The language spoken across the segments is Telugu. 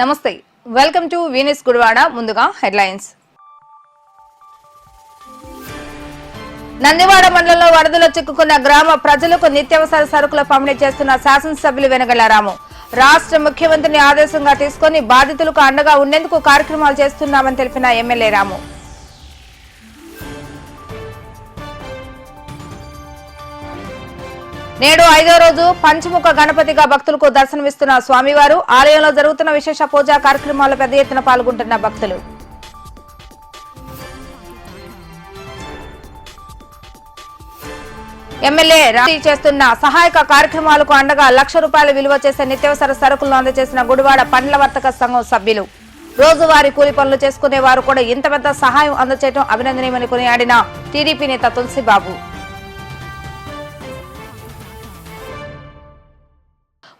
నమస్తే వెల్కమ్ టు వీనస్ గుడివాడ ముందుగా హెడ్లైన్స్ నందివాడ మండలంలో వరదలో చిక్కుకున్న గ్రామ ప్రజలకు నిత్యావసర సరుకుల పంపిణీ చేస్తున్న శాసనసభ్యులు వెనగళ్ల రాము రాష్ట్ర ముఖ్యమంత్రిని ఆదేశంగా తీసుకుని బాధితులకు అండగా ఉండేందుకు కార్యక్రమాలు చేస్తున్నామని తెలిపిన ఎమ్మెల్యే రాము నేడు 5వ రోజు పంచముఖ గణపతిగా భక్తులకు దర్శనమిస్తున్న స్వామివారు ఆలయంలో జరుగుతున్న విశేష పూజా కార్యక్రమాల్లో పెద్ద ఎత్తున పాల్గొంటున్న భక్తులు ఎమ్మెల్యే రాజీ చేస్తున్న సహాయక కార్యక్రమాలకు అండగా ₹1,00,000 విలువ చేసే నిత్యావసర సరుకులను అందజేసిన గుడివాడ పండ్ల వర్తక సంఘం సభ్యులు రోజువారీ కూలి పనులు చేసుకునే వారు కూడా ఇంత పెద్ద సహాయం అందజేయడం అభినందనీయమని కొనియాడిన టీడీపీ నేత తులసిబాబు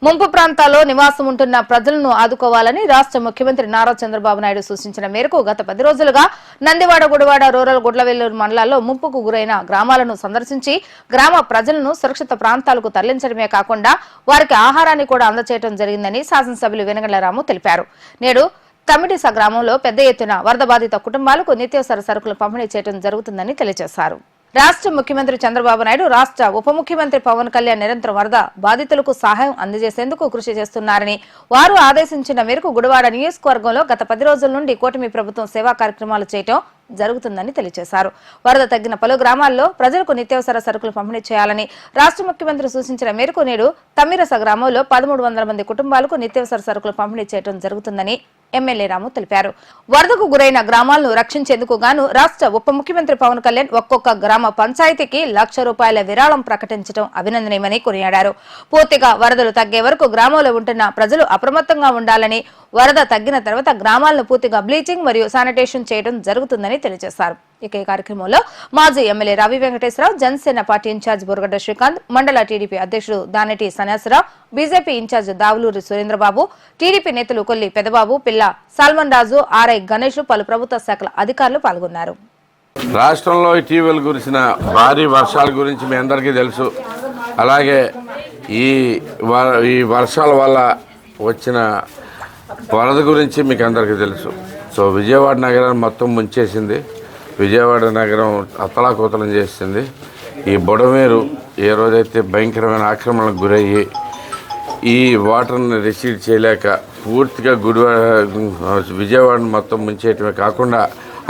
ముంపు ప్రాంతాల్లో నివాసం ఉంటున్న ప్రజలను ఆదుకోవాలని రాష్ట్ర ముఖ్యమంత్రి నారా చంద్రబాబు నాయుడు సూచించిన మేరకు గత 10 రోజులుగా నందివాడ గుడివాడ రూరల్ గుడ్లవెల్లూరు మండలాల్లో ముంపుకు గురైన గ్రామాలను సందర్శించి గ్రామ ప్రజలను సురక్షిత ప్రాంతాలకు తరలించడమే కాకుండా వారికి ఆహారాన్ని కూడా అందజేయడం జరిగిందని శాసనసభ్యులు వెనగళ్ల రాము తెలిపారు. నేడు తమిడిస గ్రామంలో పెద్ద ఎత్తున వరద బాధిత కుటుంబాలకు నిత్యావసర సరుకులు పంపిణీ చేయడం జరుగుతుందని తెలియజేశారు. రాష్ట్ర ముఖ్యమంత్రి చంద్రబాబు నాయుడు రాష్ట్ర ఉప ముఖ్యమంత్రి పవన్ కళ్యాణ్ నిరంతరం వరద బాధితులకు సహాయం అందజేసేందుకు కృషి చేస్తున్నారని వారు ఆదేశించిన మేరకు గుడివాడ నియోజకవర్గంలో గత 10 రోజుల నుండి కూటమి ప్రభుత్వం సేవా కార్యక్రమాలు చేయడం జరుగుతుందని తెలియజేశారు. వరద తగ్గిన పలు గ్రామాల్లో ప్రజలకు నిత్యావసర సరుకులు పంపిణీ చేయాలని రాష్ట్ర ముఖ్యమంత్రి సూచించిన మేరకు నేడు తమ్మిరస గ్రామంలో 1300 మంది కుటుంబాలకు నిత్యావసర సరుకులు పంపిణీ చేయడం జరుగుతుందని ఎమ్మెల్యే రాము తెలిపారు. వరదకు గురైన గ్రామాలను రక్షించేందుకు గాను రాష్ట్ర ఉప ముఖ్యమంత్రి పవన్ కళ్యాణ్ ఒక్కొక్క గ్రామ పంచాయతీకి ₹1,00,000 విరాళం ప్రకటించడం అభినందనీయమని కొనియాడారు. పూర్తిగా వరదలు తగ్గే వరకు గ్రామంలో ఉంటున్న ప్రజలు అప్రమత్తంగా ఉండాలని వరద తగ్గిన తర్వాత గ్రామాలను పూర్తిగా బ్లీచింగ్ మరియు శానిటేషన్ చేయడం జరుగుతుందని తెలియజేశారు. ఇక ఈ కార్యక్రమంలో మాజీ MLA Ravi Venkateswararao, Janasena party incharge Burgadda Srikanth, మండల టీడీపీ అధ్యక్షుడు Danati Sanyasarao, BJP incharge Davuluri Surendrababu, TDP నేతలు కొల్లి పెదబాబు, పిల్ల సాల్మన్ రాజు, ఆర్ఐ గణేష్, పలు ప్రభుత్వ శాఖల అధికారులు పాల్గొన్నారు. రాష్ట్రంలో ఇటీవల కురిసిన భారీ వర్షాల గురించి మీ అందరికీ తెలుసు. అలాగే ఈ వర్షాల వల్ల వచ్చిన వరద గురించి మీకు అందరికీ తెలుసు. సో విజయవాడ నగరాన్ని మొత్తం ముంచేసింది. విజయవాడ నగరం అతలాకుతలం చేసింది. ఈ బుడమేరు ఏ రోజైతే భయంకరమైన ఆక్రమణకు గురయ్యి ఈ వాటర్ని రిసీవ్ చేయలేక పూర్తిగా విజయవాడను మొత్తం ముంచేయటమే కాకుండా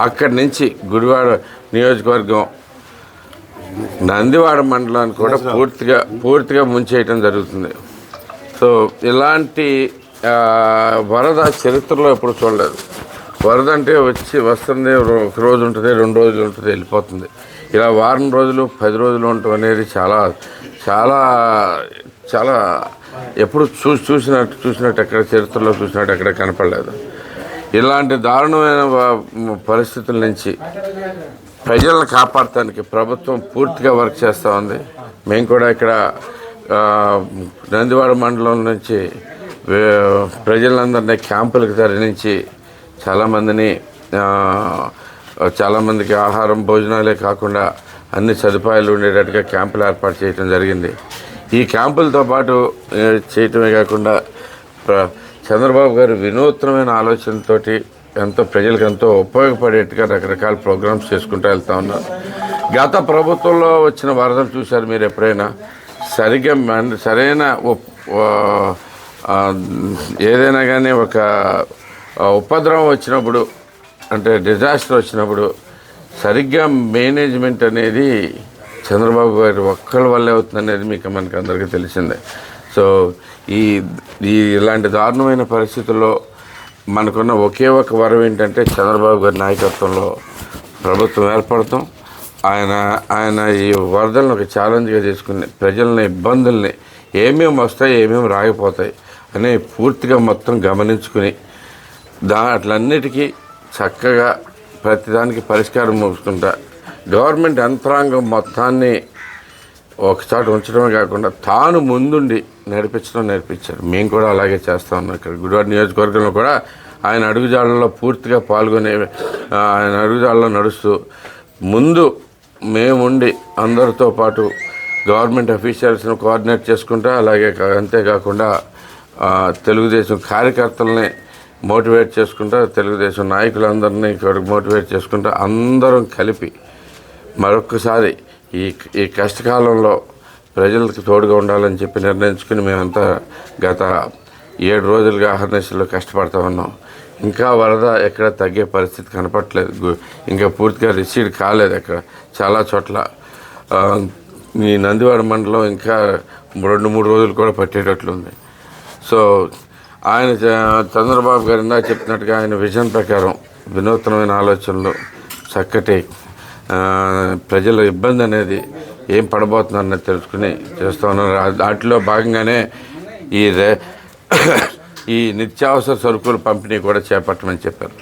అక్కడి నుంచి గుడివాడ నియోజకవర్గం నందివాడ మండలాన్ని కూడా పూర్తిగా ముంచేయటం జరుగుతుంది. సో ఇలాంటి వరద చరిత్రలో ఎప్పుడు చూడలేదు. వరద అంటే వస్తుంది, ఒక రోజు ఉంటుంది, 2 రోజులు ఉంటుంది, వెళ్ళిపోతుంది. ఇలా వారం రోజులు 10 రోజులు ఉండటం అనేది చాలా చాలా చాలా ఎప్పుడు చూసినట్టు ఎక్కడ చరిత్రలో చూసినట్టు ఎక్కడ కనపడలేదు. ఇలాంటి దారుణమైన పరిస్థితుల నుంచి ప్రజలను కాపాడటానికి ప్రభుత్వం పూర్తిగా వర్క్ చేస్తూ ఉంది. మేము కూడా ఇక్కడ నందివాడ మండలం నుంచి ప్రజలందరినీ క్యాంపులకు తరలించి చాలామందికి ఆహారం, భోజనాలే కాకుండా అన్ని సదుపాయాలు ఉండేటట్టుగా క్యాంపులు ఏర్పాటు చేయడం జరిగింది. ఈ క్యాంపులతో పాటు చేయటమే కాకుండా చంద్రబాబు గారు వినూత్నమైన ఆలోచనతోటి ప్రజలకు ఎంతో ఉపయోగపడేట్టుగా రకరకాల ప్రోగ్రామ్స్ చేసుకుంటూ వెళ్తూ ఉన్నారు. గత ప్రభుత్వంలో వచ్చిన వరదలు చూశారు మీరు ఎప్పుడైనా? సరైన ఏదైనా కానీ ఒక ఉపద్రవం వచ్చినప్పుడు, అంటే డిజాస్టర్ వచ్చినప్పుడు సరిగ్గా మేనేజ్మెంట్ అనేది చంద్రబాబు గారి ఒక్కళ్ళ వల్లే అవుతుంది అనేది మనకు అందరికీ తెలిసిందే. సో ఇలాంటి దారుణమైన పరిస్థితుల్లో మనకున్న ఒకే ఒక వరం ఏంటంటే చంద్రబాబు గారి నాయకత్వంలో ప్రభుత్వం ఏర్పడతాం. ఆయన ఈ వరదలను ఒక ఛాలెంజ్గా తీసుకుని ప్రజలని, ఇబ్బందుల్ని ఏమేమి వస్తాయి, ఏమేమి రాగిపోతాయి అని పూర్తిగా మొత్తం గమనించుకుని అట్లన్నిటికీ చక్కగా ప్రతిదానికి పరిష్కారం చూసుకుంటా గవర్నమెంట్ యంత్రాంగం మొత్తాన్ని ఒకచోట ఉంచడమే కాకుండా తాను ముందుండి నేర్పించారు. మేము కూడా అలాగే చేస్తూ ఉన్నాం. ఇక్కడ గుడివాడ నియోజకవర్గంలో కూడా ఆయన అడుగుజాడల్లో పూర్తిగా పాల్గొనే, ఆయన అడుగుజాడల్లో నడుస్తూ ముందు మేముండి అందరితో పాటు గవర్నమెంట్ అఫీషియల్స్ను కోఆర్డినేట్ చేసుకుంటా, అలాగే అంతేకాకుండా తెలుగుదేశం కార్యకర్తలని మోటివేట్ చేసుకుంటా, తెలుగుదేశం నాయకులందరినీ ఇక్కడ మోటివేట్ చేసుకుంటా అందరం కలిపి మరొక్కసారి ఈ కష్టకాలంలో ప్రజలకు తోడుగా ఉండాలని చెప్పి నిర్ణయించుకుని మేమంతా గత 7 రోజులుగా అహర్నిశలో కష్టపడతా ఉన్నాం. ఇంకా వరద ఎక్కడ తగ్గే పరిస్థితి కనపట్లేదు, ఇంకా పూర్తిగా రిసీడ్ కాలేదు. అక్కడ చాలా చోట్ల ఈ నందివాడ మండలం ఇంకా 2-3 రోజులు కూడా పట్టేటట్లుంది. సో ఆయన చంద్రబాబు గారు ఇందా చెప్పినట్టుగా ఆయన విజన్ ప్రకారం వినూత్నమైన ఆలోచనలు, చక్కటి ప్రజల ఇబ్బంది అనేది ఏం పడబోతుందన్నది తెలుసుకుని చేస్తూ ఉన్నారు. వాటిలో భాగంగానే ఈ నిత్యావసర సరుకుల పంపిణీ కూడా చేపట్టమని చెప్పారు.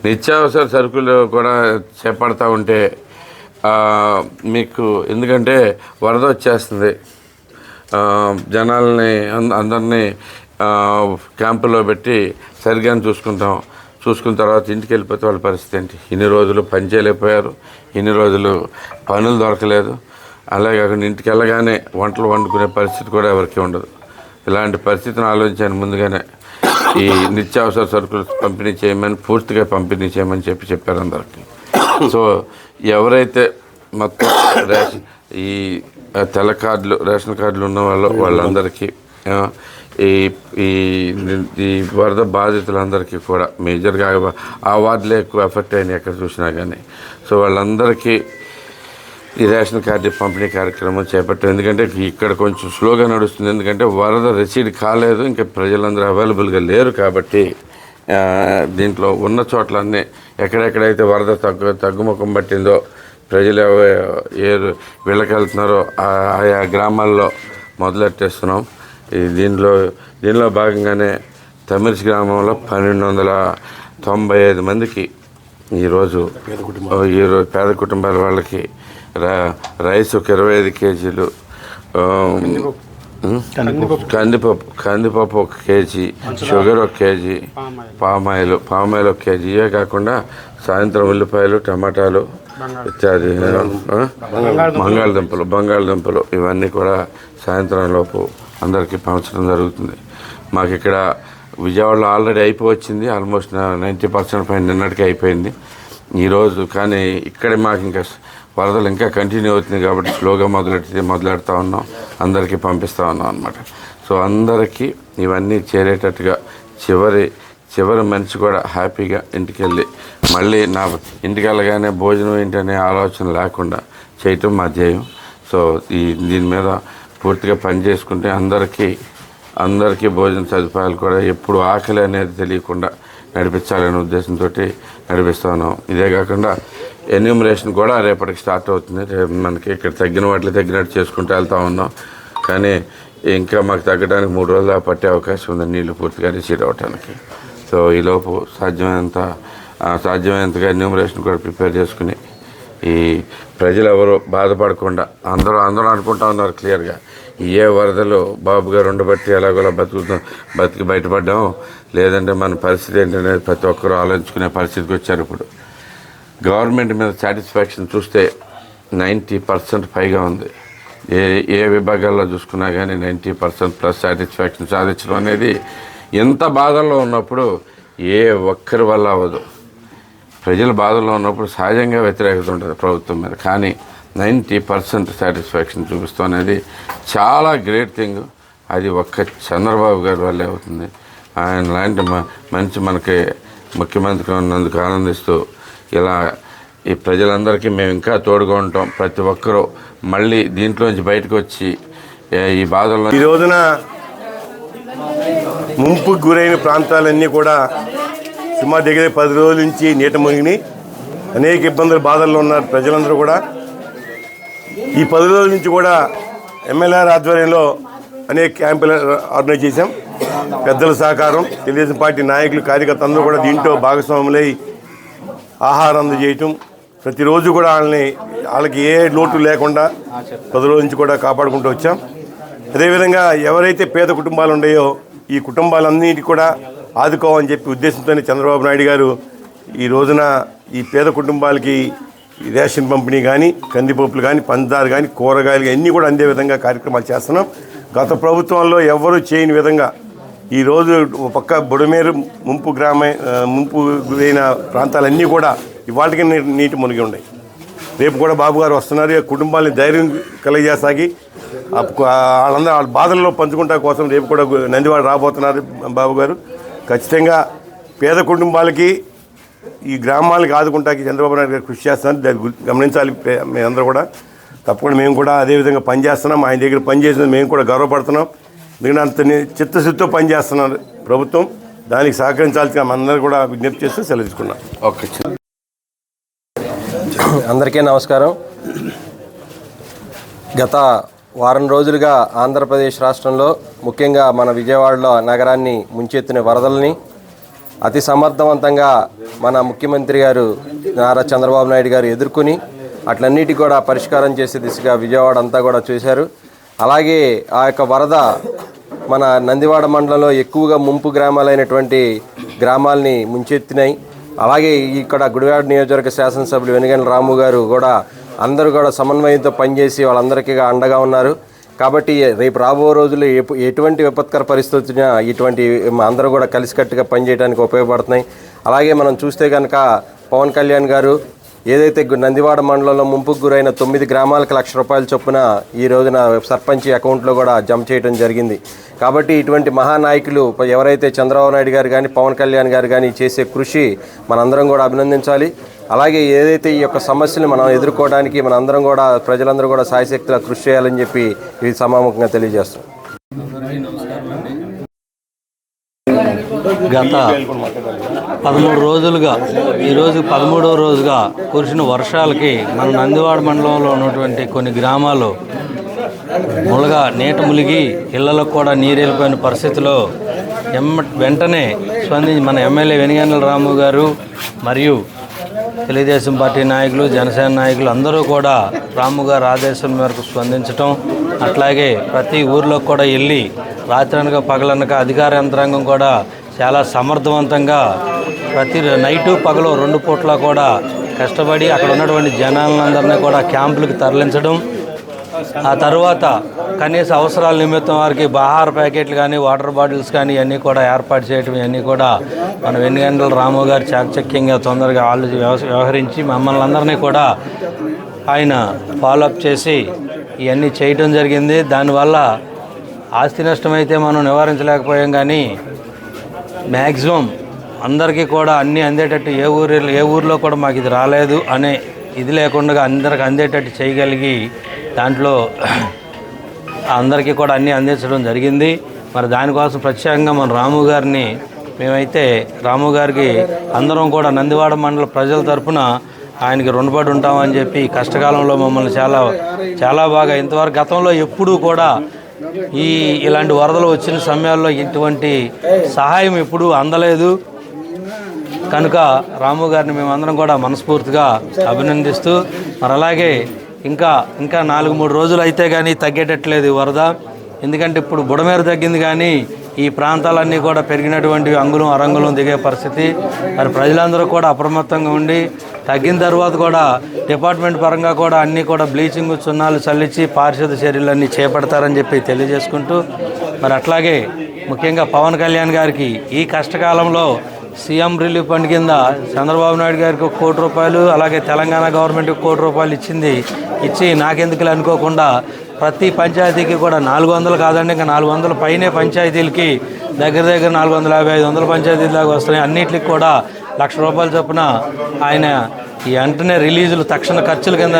నిత్యావసర సరుకులు కూడా చేపడతా ఉంటే మీకు ఎందుకంటే వరద వచ్చేస్తుంది, జనాల్ని అందరినీ క్యాంపులో పెట్టి సరిగ్గా చూసుకున్న తర్వాత ఇంటికి వెళ్ళిపోతే వాళ్ళ పరిస్థితి ఏంటి? ఇన్ని రోజులు పని చేయలేకపోయారు, ఇన్ని రోజులు పనులు దొరకలేదు, అలాగే కాకుండా ఇంటికి వెళ్ళగానే వంటలు వండుకునే పరిస్థితి కూడా ఎవరికి ఉండదు. ఇలాంటి పరిస్థితిని ఆలోచించాను ముందుగానే ఈ నిత్యావసర సరుకులు పంపిణీ చేయమని, పూర్తిగా పంపిణీ చేయమని చెప్పారు అందరికీ. సో ఎవరైతే మొత్తం ఈ తెల్ల కార్డులు, రేషన్ కార్డులు ఉన్న వాళ్ళందరికీ ఈ వరద బాధితులందరికీ కూడా మేజర్గా ఆ వార్డులే ఎక్కువ ఎఫెక్ట్ అయినాయి ఎక్కడ చూసినా కానీ. సో వాళ్ళందరికీ ఈ రేషన్ కార్డు పంపిణీ కార్యక్రమం చేపట్టాం. ఎందుకంటే ఇక్కడ కొంచెం స్లోగా నడుస్తుంది, ఎందుకంటే వరద రిసీడ్ కాలేదు, ఇంకా ప్రజలందరూ అవైలబుల్గా లేరు. కాబట్టి దీంట్లో ఉన్న చోట్లన్నీ ఎక్కడెక్కడైతే వరద తగ్గుముఖం పట్టిందో, ప్రజలు వీళ్ళకి వెళ్తున్నారో ఆయా గ్రామాల్లో మొదలెట్టేస్తున్నాం. దీనిలో భాగంగానే తమిర్చి గ్రామంలో 1295 మందికి ఈరోజు పేద కుటుంబాల వాళ్ళకి రైస్ ఒక 25 కేజీలు, కందిపప్పు 1 KG, sugar 1 KG, palm oil 1 KG, ఇవే కాకుండా సాయంత్రం ఉల్లిపాయలు, టమాటాలు ఇత్యాది, బంగాళదుంపలు ఇవన్నీ కూడా సాయంత్రం లోపు అందరికీ పంచడం జరుగుతుంది. మాకు ఇక్కడ విజయవాడలో ఆల్రెడీ అయిపోవచ్చింది, ఆల్మోస్ట్ 90% పైన నిన్నటికి అయిపోయింది ఈరోజు. కానీ ఇక్కడ మాకు ఇంకా వరదలు ఇంకా కంటిన్యూ అవుతుంది కాబట్టి స్లోగా మొదలెడుతూ ఉన్నాం, అందరికీ పంపిస్తూ ఉన్నాం అన్నమాట. సో అందరికీ ఇవన్నీ చేరేటట్టుగా చివరి మనిషి కూడా హ్యాపీగా ఇంటికి వెళ్ళి మళ్ళీ నా ఇంటికి వెళ్ళగానే భోజనం ఏంటనే ఆలోచన లేకుండా చేయటం మా ధ్యేయం. సో దీని మీద పూర్తిగా పని చేసుకుంటే అందరికీ భోజన సదుపాయాలు కూడా ఎప్పుడు ఆకలి అనేది తెలియకుండా నడిపించాలనే ఉద్దేశంతో నడిపిస్తూ ఉన్నాం. ఇదే కాకుండా ఎన్యూమరేషన్ కూడా రేపటికి స్టార్ట్ అవుతుంది. మనకి ఇక్కడ తగ్గిన వాటిలో తగ్గినట్టు చేసుకుంటూ వెళ్తూ ఉన్నాం. కానీ ఇంకా మాకు తగ్గడానికి 3 రోజులు పట్టే అవకాశం ఉంది నీళ్లు పూర్తిగా రిసీవ్ అవ్వటానికి. సో ఈలోపు సాధ్యమైనంతగా ఎన్యూమరేషన్ కూడా ప్రిపేర్ చేసుకుని ఈ ప్రజలు ఎవరు బాధపడకుండా అందరూ అనుకుంటా ఉన్నారు క్లియర్గా, ఏ వరదలు బాబు గారు ఉండబట్టి ఎలాగోలా బతికి బయటపడ్డాం, లేదంటే మన పరిస్థితి ఏంటనేది ప్రతి ఒక్కరూ ఆలోచించుకునే పరిస్థితికి వచ్చారు. ఇప్పుడు గవర్నమెంట్ మీద సాటిస్ఫాక్షన్ చూస్తే 90% పైగా ఉంది. ఏ విభాగాల్లో చూసుకున్నా కానీ 90% ప్లస్ సాటిస్ఫాక్షన్ సాధించడం అనేది ఎంత బాధల్లో ఉన్నప్పుడు ఏ ఒక్కరి వల్ల అవ్వదు. ప్రజలు బాధల్లో ఉన్నప్పుడు సహజంగా వ్యతిరేకత ఉంటుంది ప్రభుత్వం మీద, కానీ 90% సాటిస్ఫాక్షన్ చూపిస్తాం అనేది చాలా గ్రేట్ థింగ్. అది ఒక్క చంద్రబాబు గారి వల్లే అవుతుంది. ఆయన లాంటి మంచి మనకి ముఖ్యమంత్రి ఉన్నందుకు ఆనందిస్తూ ఇలా ఈ ప్రజలందరికీ మేము ఇంకా తోడుగా ఉంటాం. ప్రతి ఒక్కరూ మళ్ళీ దీంట్లోంచి బయటకు వచ్చి ఈ బాధల్లో ఈ రోజున ముంపుకు గురైన ప్రాంతాలన్నీ కూడా సుమారు దగ్గర 10 రోజుల నుంచి నీట మునిగినాయి. అనేక ఇబ్బందులు బాధల్లో ఉన్నారు ప్రజలందరూ కూడా. ఈ 10 రోజుల నుంచి కూడా ఎమ్మెల్యేల ఆధ్వర్యంలో అనేక క్యాంపులు ఆర్గనైజ్ చేశాం. పెద్దల సహకారం, తెలుగుదేశం పార్టీ నాయకులు, కార్యకర్తలు అందరూ కూడా దీంట్లో భాగస్వాములై ఆహారం అందజేయటం, ప్రతిరోజు కూడా వాళ్ళకి ఏ లోటు లేకుండా 10 రోజుల నుంచి కూడా కాపాడుకుంటూ వచ్చాం. అదేవిధంగా ఎవరైతే పేద కుటుంబాలు ఉన్నాయో ఈ కుటుంబాలన్నిటికీ కూడా ఆదుకోవాలని చెప్పి ఉద్దేశంతోనే చంద్రబాబు నాయుడు గారు ఈ రోజున ఈ పేద కుటుంబాలకి రేషన్ పంపిణీ కానీ, కందిపప్పులు కానీ, పంచదార కానీ, కూరగాయలు అన్నీ కూడా అందే విధంగా కార్యక్రమాలు చేస్తున్నాం. గత ప్రభుత్వంలో ఎవ్వరూ చేయని విధంగా ఈరోజు ఒక పక్క బుడమేరు ముంపు గురైన ప్రాంతాలన్నీ కూడా ఇవాళకి నీటి మునిగి ఉన్నాయి. రేపు కూడా బాబు గారు వస్తున్నారు. కుటుంబాన్ని ధైర్యం కలిగజేసాగి వాళ్ళందరూ వాళ్ళ బాధల్లో పంచుకుంటా కోసం రేపు కూడా నందివాడ రాబోతున్నారు బాబు గారు. ఖచ్చితంగా పేద కుటుంబాలకి ఈ గ్రామాలకి ఆదుకుంటాకి చంద్రబాబు నాయుడు గారు కృషి చేస్తున్నారు. దాన్ని గమనించాలి మేమందరూ కూడా. తప్పకుండా మేము కూడా అదేవిధంగా పనిచేస్తున్నాం. ఆయన దగ్గర పనిచేసిన మేము కూడా గర్వపడుతున్నాం. ఎందుకంటే అంత చిత్తశుద్ధితో పనిచేస్తున్నారు ప్రభుత్వం. దానికి సహకరించాల్సిన మనందరూ కూడా విజ్ఞప్తి చేస్తూ సెలవు తీసుకున్నాం. ఓకే. అందరికీ నమస్కారం. గత వారం రోజులుగా ఆంధ్రప్రదేశ్ రాష్ట్రంలో ముఖ్యంగా మన విజయవాడలో నగరాన్ని ముంచెత్తిన వరదల్ని అతి సమర్థవంతంగా మన ముఖ్యమంత్రి గారు నారా చంద్రబాబు నాయుడు గారు ఎదుర్కొని అట్లన్నిటి కూడా పరిష్కారం చేసే దిశగా విజయవాడ అంతా కూడా చూశారు. అలాగే ఆ యొక్క వరద మన నందివాడ మండలంలో ఎక్కువగా ముంపు గ్రామాలైనటువంటి గ్రామాలని ముంచెత్తినాయి. అలాగే ఇక్కడ గుడివాడ నియోజకవర్గ శాసనసభ్యులు వెనుగండ్ల రాము గారు కూడా అందరూ కూడా సమన్వయంతో పనిచేసి వాళ్ళందరికీ అండగా ఉన్నారు. కాబట్టి రేపు రాబో రోజుల్లో ఎటువంటి విపత్కర పరిస్థితి వచ్చినా ఇటువంటి అందరూ కూడా కలిసికట్టుగా పనిచేయడానికి ఉపయోగపడుతున్నాయి. అలాగే మనం చూస్తే కనుక పవన్ కళ్యాణ్ గారు ఏదైతే నందివాడ మండలంలో ముంపుకు గురైన 9 గ్రామాలకు ₹1,00,000 చొప్పున ఈ రోజున సర్పంచ్ అకౌంట్లో కూడా జమ చేయడం జరిగింది. కాబట్టి ఇటువంటి మహానాయకులు ఎవరైతే చంద్రబాబు నాయుడు గారు కానీ పవన్ కళ్యాణ్ గారు కానీ చేసే కృషి మనందరం కూడా అభినందించాలి. అలాగే ఏదైతే ఈ యొక్క సమస్యలు మనం ఎదుర్కోవడానికి మనందరం కూడా ప్రజలందరూ కూడా సాయశక్తిగా కృషి చేయాలని చెప్పి ఇది సమాముఖంగా తెలియజేస్తాం. గత 13 రోజులుగా ఈరోజు 13వ రోజుగా కురిసిన వర్షాలకి మన నందివాడ మండలంలో ఉన్నటువంటి కొన్ని గ్రామాలు నీట మునిగి ఇళ్లకు కూడా నీరు వెళ్ళిపోయిన పరిస్థితిలో వెంటనే స్పందించి మన ఎమ్మెల్యే వెనుగండ్ల రాము గారు మరియు తెలుగుదేశం పార్టీ నాయకులు జనసేన నాయకులు అందరూ కూడా రాము గారు ఆదేశం మేరకు స్పందించటం, అట్లాగే ప్రతి ఊర్లో కూడా వెళ్ళి రాత్రనక పగలనక అధికార యంత్రాంగం కూడా చాలా సమర్థవంతంగా ప్రతి నైటు పగలు 2 పూట్ల కూడా కష్టపడి అక్కడ ఉన్నటువంటి జనాలందరినీ కూడా క్యాంపులకు తరలించడం, ఆ తర్వాత కనీస అవసరాల నిమిత్తం వారికి ఆహార ప్యాకెట్లు కానీ వాటర్ బాటిల్స్ కానీ ఇవన్నీ కూడా ఏర్పాటు చేయడం, ఇవన్నీ కూడా మన వెనుగండ్ల రాము గారు చాకచక్యంగా తొందరగా వ్యవహరించి మమ్మల్ని అందరినీ కూడా ఆయన ఫాలోఅప్ చేసి ఇవన్నీ చేయటం జరిగింది. దానివల్ల ఆస్తి నష్టం అయితే మనం నివారించలేకపోయాం, కానీ మ్యాక్సిమం అందరికీ కూడా అన్నీ అందేటట్టు ఏ ఊరిలో కూడా మాకు ఇది రాలేదు అనే ఇది లేకుండా అందరికి అందేటట్టు చేయగలిగి దాంట్లో అందరికీ కూడా అన్నీ అందించడం జరిగింది. మరి దానికోసం ప్రత్యేకంగా మన రాము గారిని మేమైతే రాము గారికి అందరం కూడా నందివాడ మండల ప్రజల తరఫున ఆయనకి రుణపడి ఉంటామని చెప్పి కష్టకాలంలో మమ్మల్ని చాలా బాగా ఇంతవరకు గతంలో ఎప్పుడూ కూడా ఇలాంటి వరదలు వచ్చిన సమయాల్లో ఇటువంటి సహాయం ఎప్పుడూ అందలేదు. కనుక రాము గారిని మేమందరం కూడా మనస్ఫూర్తిగా అభినందిస్తూ మరి అలాగే ఇంకా 4-3 రోజులు అయితే కానీ తగ్గేటట్లేదు వరద. ఎందుకంటే ఇప్పుడు బుడమేరు తగ్గింది, కానీ ఈ ప్రాంతాలన్నీ కూడా పెరిగినటువంటి అంగుళం అరంగుళం దిగే పరిస్థితి. మరి ప్రజలందరూ కూడా అప్రమత్తంగా ఉండి తగ్గిన తర్వాత కూడా డిపార్ట్మెంట్ పరంగా కూడా అన్నీ కూడా బ్లీచింగ్ చున్నాలు చల్లించి పారిశుద్ధ చర్యలన్నీ చేపడతారని చెప్పి తెలియజేసుకుంటూ మరి అట్లాగే ముఖ్యంగా పవన్ కళ్యాణ్ గారికి ఈ కష్టకాలంలో సీఎం రిలీఫ్ ఫండ్ కింద చంద్రబాబు నాయుడు గారికి ₹1 కోటి, అలాగే తెలంగాణ గవర్నమెంట్కి ₹1 కోటి ఇచ్చి నాకెందుకులు అనుకోకుండా ప్రతి పంచాయతీకి కూడా 400 కాదండి, ఇంకా 400 పైనే పంచాయతీలకి దగ్గర 450-500 పంచాయతీల దాకా వస్తున్నాయి. అన్నింటికి కూడా ₹1,00,000 చొప్పున ఆయన ఈ వెంటనే రిలీజులు తక్షణ ఖర్చుల కింద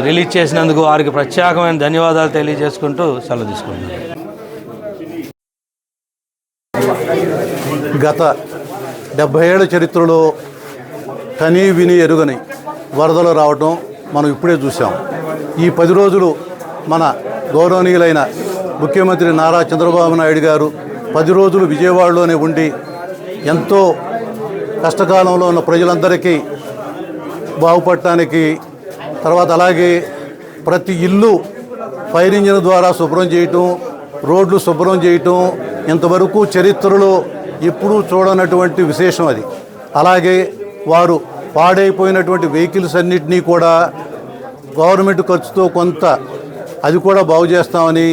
రిలీజ్ చేసినందుకు వారికి ప్రత్యేకమైన ధన్యవాదాలు తెలియజేసుకుంటూ సెలవు తీసుకుంటున్నాను. గత 70 ఏళ్ల చరిత్రలో కనీ విని ఎరుగని వరదలు రావటం మనం ఇప్పుడే చూసాం. ఈ 10 రోజులు మన గౌరవనీయులైన ముఖ్యమంత్రి నారా చంద్రబాబు నాయుడు గారు 10 రోజులు విజయవాడలోనే ఉండి ఎంతో కష్టకాలంలో ఉన్న ప్రజలందరికీ బాగుపడటానికి, తర్వాత అలాగే ప్రతి ఇల్లు ఫైర్ ఇంజిన్ ద్వారా శుభ్రం చేయటం, రోడ్లు శుభ్రం చేయటం ఇంతవరకు చరిత్రలో ఎప్పుడూ చూడనటువంటి విశేషం అది. అలాగే వారు పాడైపోయినటువంటి వెహికల్స్ అన్నింటినీ కూడా గవర్నమెంట్ ఖర్చుతో కొంత అది కూడా బాగు చేస్తామని,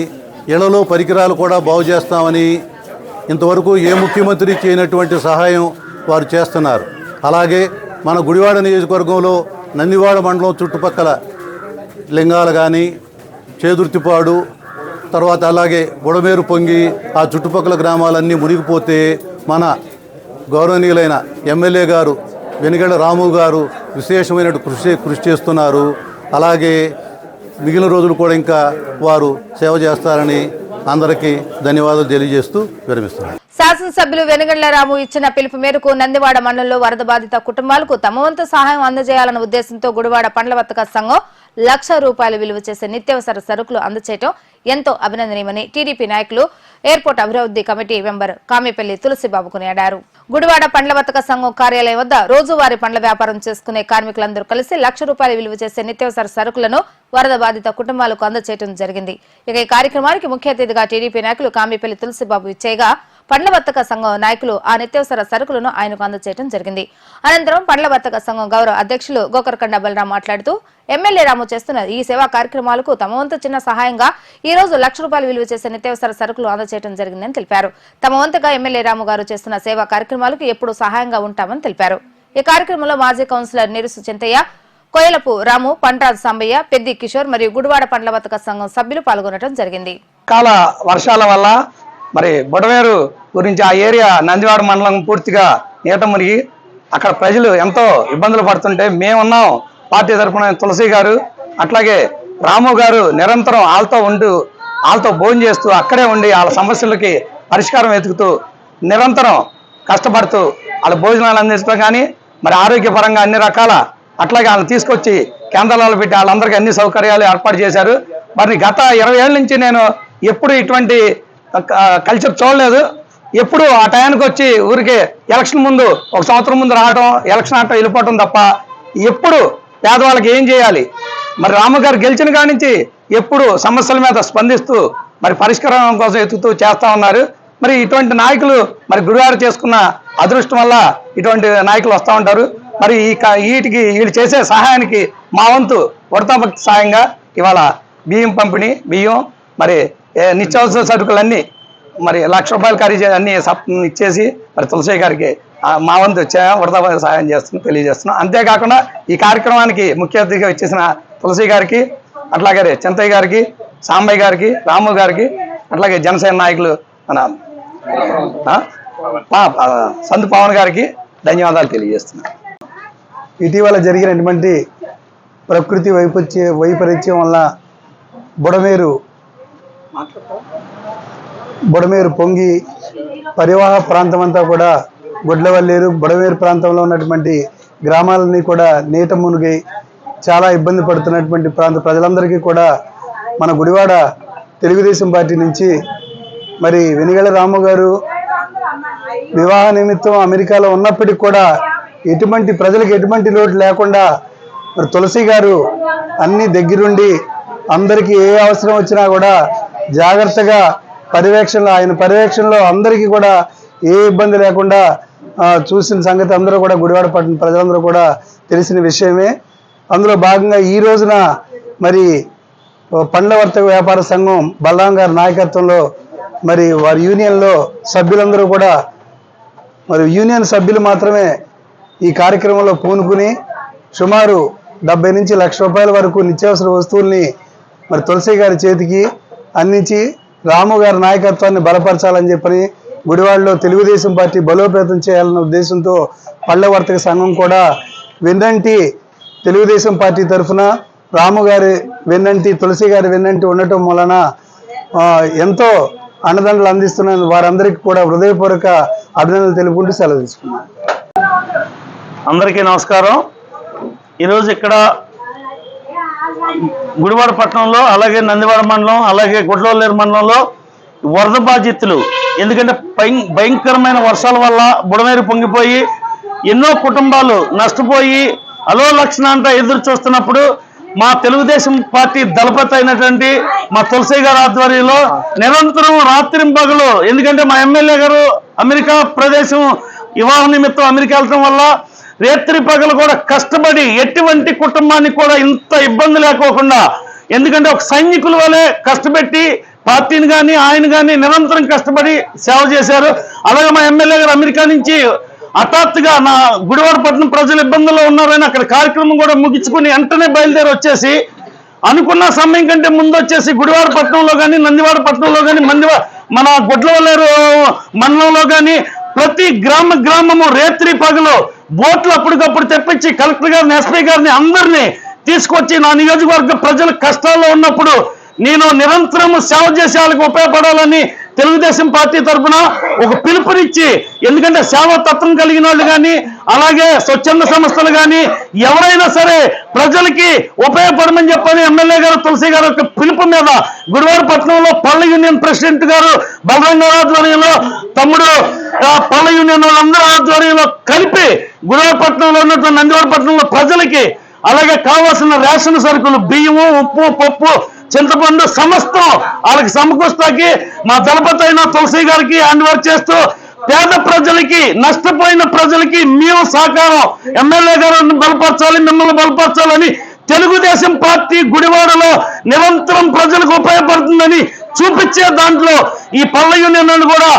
ఇళ్లలో పరికరాలు కూడా బాగు చేస్తామని ఇంతవరకు ఏ ముఖ్యమంత్రి చేయనటువంటి సహాయం వారు చేస్తున్నారు. అలాగే మన గుడివాడ నియోజకవర్గంలో నందివాడ మండలం చుట్టుపక్కల లింగాలు కానీ, చేదుర్తిపాడు, తర్వాత అలాగే బుడమేరు పొంగి ఆ చుట్టుపక్కల గ్రామాలన్నీ మునిగిపోతే మన గౌరవనీయులైన ఎమ్మెల్యే గారు వెనిగళ్ల రాము గారు విశేషమైన కృషి చేస్తున్నారు. అలాగే మిగిలిన రోజులు కూడా ఇంకా వారు సేవ చేస్తారని అందరికీ ధన్యవాదాలు తెలియజేస్తూ విరమిస్తున్నారు. శాసనసభ్యులు వెనుగండ్ల రాము ఇచ్చిన పిలుపు మేరకు నందివాడ మండలంలో వరద బాధిత కుటుంబాలకు తమ వంతు సహాయం అందజేయాలన్న ఉద్దేశంతో గుడివాడ పండ్ల వర్తక సంఘం ₹1,00,000 విలువ చేసే నిత్యావసర సరుకులు అందజేయడం ఎంతో అభినందనీయమని టీడీపీ నాయకులు ఎయిర్పోర్ట్ అభివృద్ధి కమిటీ మెంబర్ కామిపల్లి తులసిబాబు కొనియాడారు. గుడివాడ పండ్ల వర్తక సంఘం కార్యాలయం వద్ద రోజువారీ పండ్ల వ్యాపారం చేసుకునే కార్మికులందరూ కలిసి ₹1,00,000 విలువ చేసే నిత్యావసర సరుకులను వరద బాధిత కుటుంబాలకు అందజేయడం జరిగింది. ఇక ఈ కార్యక్రమానికి ముఖ్య అతిథిగా టీడీపీ నాయకులు కామిపల్లి తులసిబాబు ఇచ్చేగా పండ్ల వర్తక సంఘం నాయకులు ఆ నిత్యావసర సరుకులను ఆయనకు అందజేయడం జరిగింది. అనంతరం పండ్ల వర్తక సంఘం గౌరవ అధ్యక్షులు గోకర్కండ బలరాం మాట్లాడుతూ ఎమ్మెల్యే రాము చేస్తున్న ఈ సేవా కార్యక్రమాలకు తమ వంతు చిన్న సహాయంగా ఈ రోజు ₹1,00,000 విలువ చేసే నిత్యావసర సరుకులు అందజేయడం జరిగిందని తెలిపారు. తమ వంతుగా ఎమ్మెల్యే రాము గారు చేస్తున్న సేవా కార్యక్రమాలకు ఎప్పుడూ సహాయంగా ఉంటామని తెలిపారు. ఈ కార్యక్రమంలో మాజీ కౌన్సిలర్ నిరుసు చింతయ్య, కోయలపు రాము, పంటరాజు సాంబయ్య, పెద్ది కిషోర్ మరియు గుడివాడ పండ్ల వర్తక సంఘం సభ్యులు పాల్గొనడం జరిగింది. కాల వర్షాల వల్ల మరి బుడమేరు గురించి ఆ ఏరియా నందివాడ మండలం పూర్తిగా నీట మునిగి అక్కడ ప్రజలు ఎంతో ఇబ్బందులు పడుతుంటే మేమున్నాం. పార్టీ తరఫున తులసి గారు అట్లాగే రాము గారు నిరంతరం వాళ్ళతో భోజనం చేస్తూ అక్కడే ఉండి వాళ్ళ సమస్యలకి పరిష్కారం వెతుకుతూ నిరంతరం కష్టపడుతూ వాళ్ళ భోజనాలు అందించడం కానీ మరి ఆరోగ్యపరంగా అన్ని రకాల అట్లాగే వాళ్ళని తీసుకొచ్చి కేంద్రాలలో పెట్టి వాళ్ళందరికీ అన్ని సౌకర్యాలు ఏర్పాటు చేశారు. మరి గత 20 ఏళ్ళ నుంచి నేను ఎప్పుడు ఇటువంటి కల్చర్ చూడలేదు. ఎప్పుడు ఆ టయానికి వచ్చి ఊరికే ఎలక్షన్ ముందు 1 సంవత్సరం ముందు రావడం, ఎలక్షన్ ఆటో వెళ్ళిపోవటం తప్ప ఎప్పుడు పేదవాళ్ళకి ఏం చేయాలి మరి రాము గారు గెలిచిన కాడి నుంచి ఎప్పుడు సమస్యల మీద స్పందిస్తూ మరి పరిష్కారం కోసం ఎత్తుతూ చేస్తూ ఉన్నారు. మరి ఇటువంటి నాయకులు మరి గుడివాడ చేసుకున్న అదృష్టం వల్ల ఇటువంటి నాయకులు వస్తూ ఉంటారు. మరి వీళ్ళు చేసే సహాయానికి మా వంతు వడతాభక్తి సాయంగా ఇవాళ బియ్యం పంపిణీ, బియ్యం మరి నిత్యావసర సరుకులన్నీ మరి ₹1,00,000 ఖరీదు అన్ని ఇచ్చేసి మరి తులసి గారికి మా వంతు వడతాభక్తి సహాయం తెలియజేస్తున్నాం. అంతేకాకుండా ఈ కార్యక్రమానికి ముఖ్య అతిథిగా వచ్చేసిన తులసి గారికి, అట్లాగే చింతయ్య గారికి, సాంబయ్య గారికి, రాము గారికి, అట్లాగే జనసేన నాయకులు మన సంతు పవన్ గారికి ధన్యవాదాలు తెలియజేస్తున్నాను. ఇటీవల జరిగినటువంటి ప్రకృతి వైపరీత్యం వల్ల బుడమేరు పొంగి పరివాహ ప్రాంతం అంతా కూడా గుడ్లవల్లేరు, బుడమేరు ప్రాంతంలో ఉన్నటువంటి గ్రామాలన్నీ కూడా నీట మునిగి చాలా ఇబ్బంది పడుతున్నటువంటి ప్రాంత ప్రజలందరికీ కూడా మన గుడివాడ తెలుగుదేశం పార్టీ నుంచి మరి వెనిగళ్ల రాము గారు వివాహ నిమిత్తం అమెరికాలో ఉన్నప్పటికీ కూడా ప్రజలకు ఎటువంటి లోటు లేకుండా మరి తులసి గారు అన్ని దగ్గరుండి అందరికీ ఏ అవసరం వచ్చినా కూడా జాగ్రత్తగా ఆయన పర్యవేక్షణలో అందరికీ కూడా ఏ ఇబ్బంది లేకుండా చూసిన సంగతి అందరూ కూడా గుడివాడ పట్టణ ప్రజలందరూ కూడా తెలిసిన విషయమే. అందులో భాగంగా ఈ రోజున మరి పండ్ల వర్తక వ్యాపార సంఘం బలరాం గారి నాయకత్వంలో మరి వారి యూనియన్లో సభ్యులందరూ కూడా మరి యూనియన్ సభ్యులు మాత్రమే ఈ కార్యక్రమంలో పూనుకుని సుమారు 70 నుంచి ₹1,00,000 వరకు నిత్యావసర వస్తువుల్ని మరి తులసి గారి చేతికి అందించి రాము గారి నాయకత్వాన్ని బలపరచాలని చెప్పని గుడివాడలో తెలుగుదేశం పార్టీ బలోపేతం చేయాలన్న ఉద్దేశంతో పళ్ళ వర్తక సంఘం కూడా వెన్నంటి తెలుగుదేశం పార్టీ తరఫున రాము గారి వెన్నంటి, తులసి గారి వెన్నంటి ఉండటం వలన ఎంతో అండదండలు అందిస్తున్న వారందరికీ కూడా హృదయపూర్వక అభినందనలు తెలుపుకుంటూ సెలవు తీసుకున్నాను. అందరికీ నమస్కారం. ఈరోజు ఇక్కడ గుడివాడ పట్టణంలో, అలాగే నందివాడ మండలం, అలాగే గుడ్లవల్లేరు మండలంలో వరద బాధితులు, ఎందుకంటే భయంకరమైన వర్షాల వల్ల బుడమేరు పొంగిపోయి ఎన్నో కుటుంబాలు నష్టపోయి అలో లక్షణంతా ఎదురు చూస్తున్నప్పుడు మా తెలుగుదేశం పార్టీ దళపతి అయినటువంటి మా తులసి గారి ఆధ్వర్యంలో నిరంతరం రాత్రింపగలు, ఎందుకంటే మా ఎమ్మెల్యే గారు అమెరికా ప్రదేశం వివాహ నిమిత్తం అమెరికా వెళ్ళటం వల్ల రేత్రి పగలు కూడా కష్టపడి ఎటువంటి కుటుంబానికి కూడా ఇంత ఇబ్బంది లేకోకుండా, ఎందుకంటే ఒక సైనికుల వలె కష్టపెట్టి పార్టీని కానీ ఆయన కానీ నిరంతరం కష్టపడి సేవ చేశారు. అలాగే మా ఎమ్మెల్యే గారు అమెరికా నుంచి హఠాత్తుగా నా గుడివాడపట్నం ప్రజలు ఇబ్బందుల్లో ఉన్నారని అక్కడ కార్యక్రమం కూడా ముగించుకుని వెంటనే బయలుదేరి వచ్చేసి అనుకున్న సమయం కంటే ముందు వచ్చేసి గుడివాడపట్నంలో కానీ నందివాడపట్నంలో కానీ మన గుడ్లవల్లేరు మండలంలో కానీ ప్రతి గ్రామము రేత్రి పగలు బోట్లు అప్పటికప్పుడు తెప్పించి కలెక్టర్ గారిని, ఎస్పీ గారిని అందరినీ తీసుకొచ్చి నా నియోజకవర్గ ప్రజలు కష్టాల్లో ఉన్నప్పుడు నేను నిరంతరం సేవ చేసే వాళ్ళకి ఉపయోగపడాలని తెలుగుదేశం పార్టీ తరఫున ఒక పిలుపునిచ్చి, ఎందుకంటే సేవా తత్వం కలిగిన వాళ్ళు కానీ అలాగే స్వచ్ఛంద సంస్థలు కానీ ఎవరైనా సరే ప్రజలకి ఉపయోగపడమని చెప్పని ఎమ్మెల్యే గారు తులసి గారు యొక్క పిలుపు మీద గుడివాడపట్నంలో పళ్ళ యూనియన్ ప్రెసిడెంట్ గారు బలరంగ ఆధ్వర్యంలో తమ్ముడు పళ్ళ యూనియన్ వాళ్ళందరూ ఆధ్వర్యంలో కలిపి గుడివాడపట్నంలో ఉన్నటువంటి నందివాడపట్నంలో ప్రజలకి అలాగే కావాల్సిన రేషన్ సరుకులు బియ్యము, ఉప్పు, పప్పు, చింతపండు సమస్తం వాళ్ళకి సమకూర్చడానికి మా దళపతి అయిన తులసి గారికి హ్యాండ్ ఓవర్ చేస్తూ పేద ప్రజలకి, నష్టపోయిన ప్రజలకి మేము సహకారం ఎమ్మెల్యే గారిని బలపరచాలి, మిమ్మల్ని బలపరచాలని తెలుగుదేశం పార్టీ గుడివాడలో నిరంతరం ప్రజలకు ఉపయోగపడుతుందని చూపించే దాంట్లో ఈ పళ్ళ యూనియన్ కూడా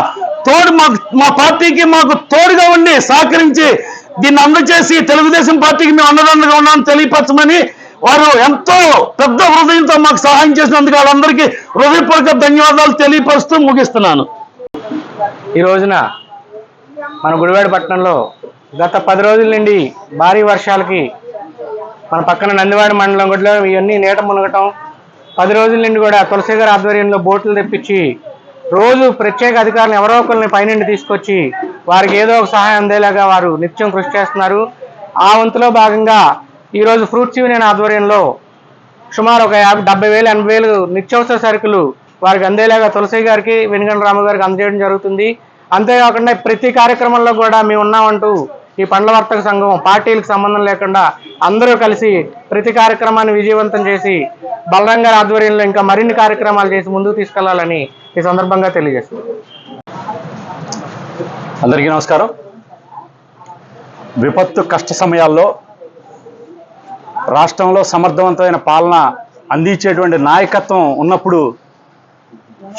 తోడు మా పార్టీకి మాకు తోడుగా ఉండి సహకరించి దీన్ని అందజేసి తెలుగుదేశం పార్టీకి మేము అండదండగా ఉన్నామని తెలియపరచమని వారు ఎంతో పెద్ద హృదయంతో మాకు సహాయం చేసినందుకు వాళ్ళందరికీ హృదయపూర్వక ధన్యవాదాలు తెలియపరుస్తూ ముగిస్తున్నాను. ఈ రోజున మన గుడివాడపట్నంలో గత 10 రోజుల నుండి భారీ వర్షాలకి మన పక్కన నందివాడ మండలం కూడా ఇవన్నీ నీట మునగటం, 10 రోజుల నుండి కూడా తులసి గారి ఆధ్వర్యంలో బోట్లు తెప్పించి రోజు ప్రత్యేక అధికారులను ఎవరో ఒకరిని పైనుండి తీసుకొచ్చి వారికి ఏదో ఒక సహాయం అందేలాగా వారు నిత్యం కృషి చేస్తున్నారు. ఆ వంతులో భాగంగా ఈరోజు ఫ్రూట్స్ యూనియన్ ఆధ్వర్యంలో సుమారు ఒక 70,000 80,000 నిత్యావసర సరుకులు వారికి అందేలాగా తులసి గారికి, వెనుగండ్ల రాము గారికి అందజేయడం జరుగుతుంది. అంతేకాకుండా ప్రతి కార్యక్రమంలో కూడా మేము ఉన్నామంటూ ఈ పండ్ల వర్తక సంఘం పార్టీలకు సంబంధం లేకుండా అందరూ కలిసి ప్రతి కార్యక్రమాన్ని విజయవంతం చేసి బలరాం గారి ఆధ్వర్యంలో ఇంకా మరిన్ని కార్యక్రమాలు చేసి ముందుకు తీసుకెళ్లాలని ఈ సందర్భంగా తెలియజేస్తున్నాం. అందరికీ నమస్కారం. విపత్తు కష్ట సమయాల్లో రాష్ట్రంలో సమర్థవంతమైన పాలన అందించేటువంటి నాయకత్వం ఉన్నప్పుడు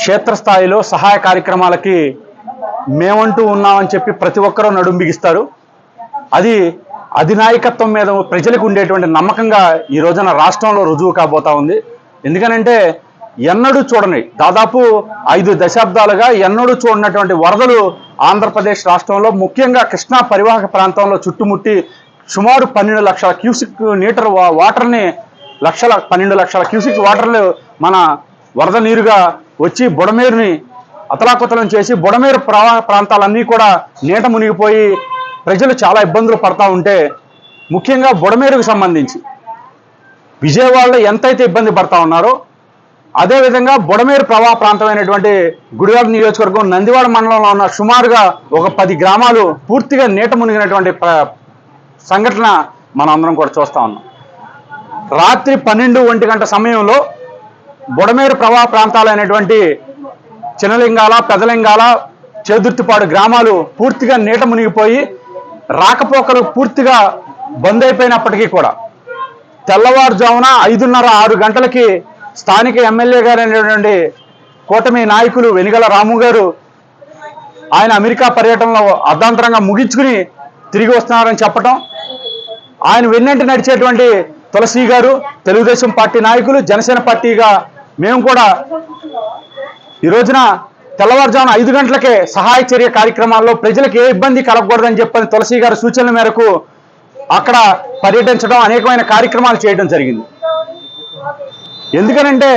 క్షేత్రస్థాయిలో సహాయ కార్యక్రమాలకి మేమంటూ ఉన్నామని చెప్పి ప్రతి ఒక్కరూ నడుం బిగిస్తారు. అది అధినాయకత్వం మీద ప్రజలకు ఉండేటువంటి నమ్మకంగా ఈ రోజున రాష్ట్రంలో రుజువు కాబోతా ఉంది. ఎందుకనంటే ఎన్నడూ చూడని, దాదాపు 5 దశాబ్దాలుగా ఎన్నడూ చూడనటువంటి వరదలు ఆంధ్రప్రదేశ్ రాష్ట్రంలో ముఖ్యంగా కృష్ణా పరివాహక ప్రాంతంలో చుట్టుముట్టి సుమారు 12 లక్షల క్యూసిక్ లీటర్ వాటర్ని 12 లక్షల క్యూసిక్ వాటర్లు మన వరద నీరుగా వచ్చి బుడమేరుని అతలాకుతలం చేసి బుడమేరు ప్రవాహ ప్రాంతాలన్నీ కూడా నీట మునిగిపోయి ప్రజలు చాలా ఇబ్బందులు పడతా ఉంటే, ముఖ్యంగా బుడమేరుకు సంబంధించి విజయవాడలో ఎంతైతే ఇబ్బంది పడతా ఉన్నారో అదేవిధంగా బుడమేరు ప్రవాహ ప్రాంతమైనటువంటి గుడివాడ నియోజకవర్గం నందివాడ మండలంలో ఉన్న సుమారుగా ఒక 10 గ్రామాలు పూర్తిగా నీట మునిగినటువంటి సంఘటన మనం అందరం కూడా చూస్తా ఉన్నాం. రాత్రి 12-1 గంట సమయంలో బుడమేరు ప్రవాహ ప్రాంతాలైనటువంటి చిన్నలింగాల, పెదలింగాల, చేదుర్తిపాడు గ్రామాలు పూర్తిగా నీట మునిగిపోయి రాకపోకలు పూర్తిగా బంద్ అయిపోయినప్పటికీ కూడా తెల్లవారుజామున 5:30-6 గంటలకి స్థానిక ఎమ్మెల్యే గారు అయినటువంటి కూటమి నాయకులు వెనుగండ్ల రాము గారు ఆయన అమెరికా పర్యటనలో అర్ధాంతరంగా ముగించుకుని తిరిగి వస్తున్నారని చెప్పటం, ఆయన వెన్నంటి నడిచేటువంటి తులసి గారు, తెలుగుదేశం పార్టీ నాయకులు, జనసేన పార్టీగా మేము కూడా ఈ రోజున తెల్లవారుజామున 5 గంటలకే సహాయ చర్య కార్యక్రమాల్లో ప్రజలకు ఏ ఇబ్బంది కలగకూడదని చెప్పని తులసి గారి సూచనల మేరకు అక్కడ పర్యటించడం, అనేకమైన కార్యక్రమాలు చేయడం జరిగింది. ఎందుకనంటే